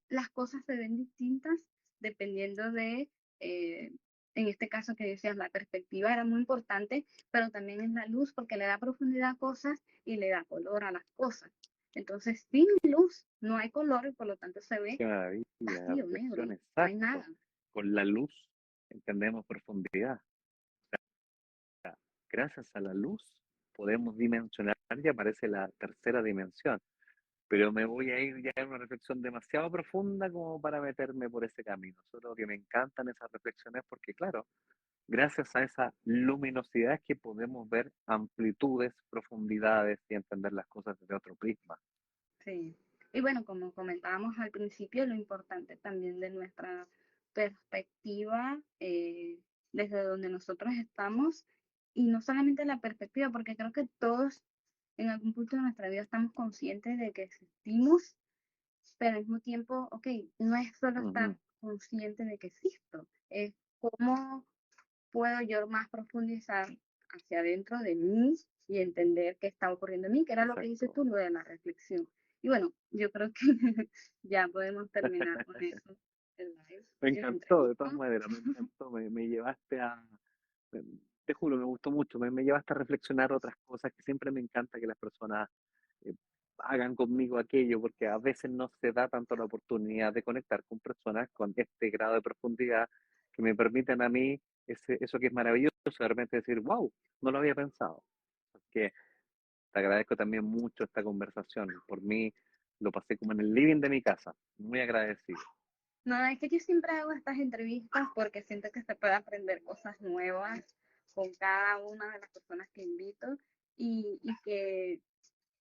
las cosas se ven distintas dependiendo de, eh, en este caso que decías, la perspectiva era muy importante, pero también es la luz porque le da profundidad a cosas y le da color a las cosas. Entonces, sin luz no hay color y por lo tanto se ve Qué maravilla, vacío, negro, reflexión, no hay exacto. nada. Con la luz entendemos profundidad. Gracias a la luz podemos dimensionar y aparece la tercera dimensión. Pero me voy a ir ya en una reflexión demasiado profunda como para meterme por ese camino. Solo que me encantan esas reflexiones porque, claro, gracias a esa luminosidad es que podemos ver amplitudes, profundidades y entender las cosas desde otro prisma. Sí. Y bueno, como comentábamos al principio, lo importante también de nuestra perspectiva desde donde nosotros estamos, y no solamente la perspectiva, porque creo que todos en algún punto de nuestra vida estamos conscientes de que existimos, pero al mismo tiempo, ok, no es solo estar Ujú, consciente de que existo, es cómo puedo yo más profundizar hacia adentro de mí y entender qué está ocurriendo en mí, que era lo que dices exacto. tú, lo de la reflexión. Y bueno, yo creo que ya podemos terminar con eso, el live Me y la encantó, de entrevista. todas maneras, me encantó, me llevaste a, me- te juro, me gustó mucho, me llevaste a reflexionar otras cosas que siempre me encanta que las personas eh, hagan conmigo aquello, porque a veces no se da tanto la oportunidad de conectar con personas con este grado de profundidad que me permiten a mí eso que es maravilloso, de repente decir, wow, no lo había pensado. Así que te agradezco también mucho esta conversación. Por mí lo pasé como en el living de mi casa, muy agradecido. No, es que yo siempre hago estas entrevistas porque siento que se puede aprender cosas nuevas con cada una de las personas que invito. y que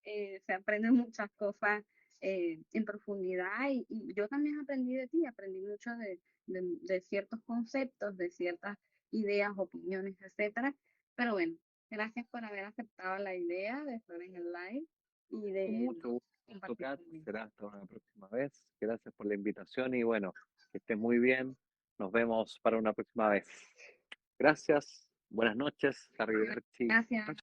se aprenden muchas cosas en profundidad y yo también aprendí de ti, aprendí mucho de ciertos conceptos, de ciertas ideas, opiniones, etcétera. Pero bueno, gracias por haber aceptado la idea de estar en el live y Con de mucho gusto, compartir Kat. conmigo. Será hasta una próxima vez. Gracias por la invitación y bueno, que estés muy bien. Nos vemos para una próxima vez. Gracias. Buenas noches. Arrivederci. Gracias.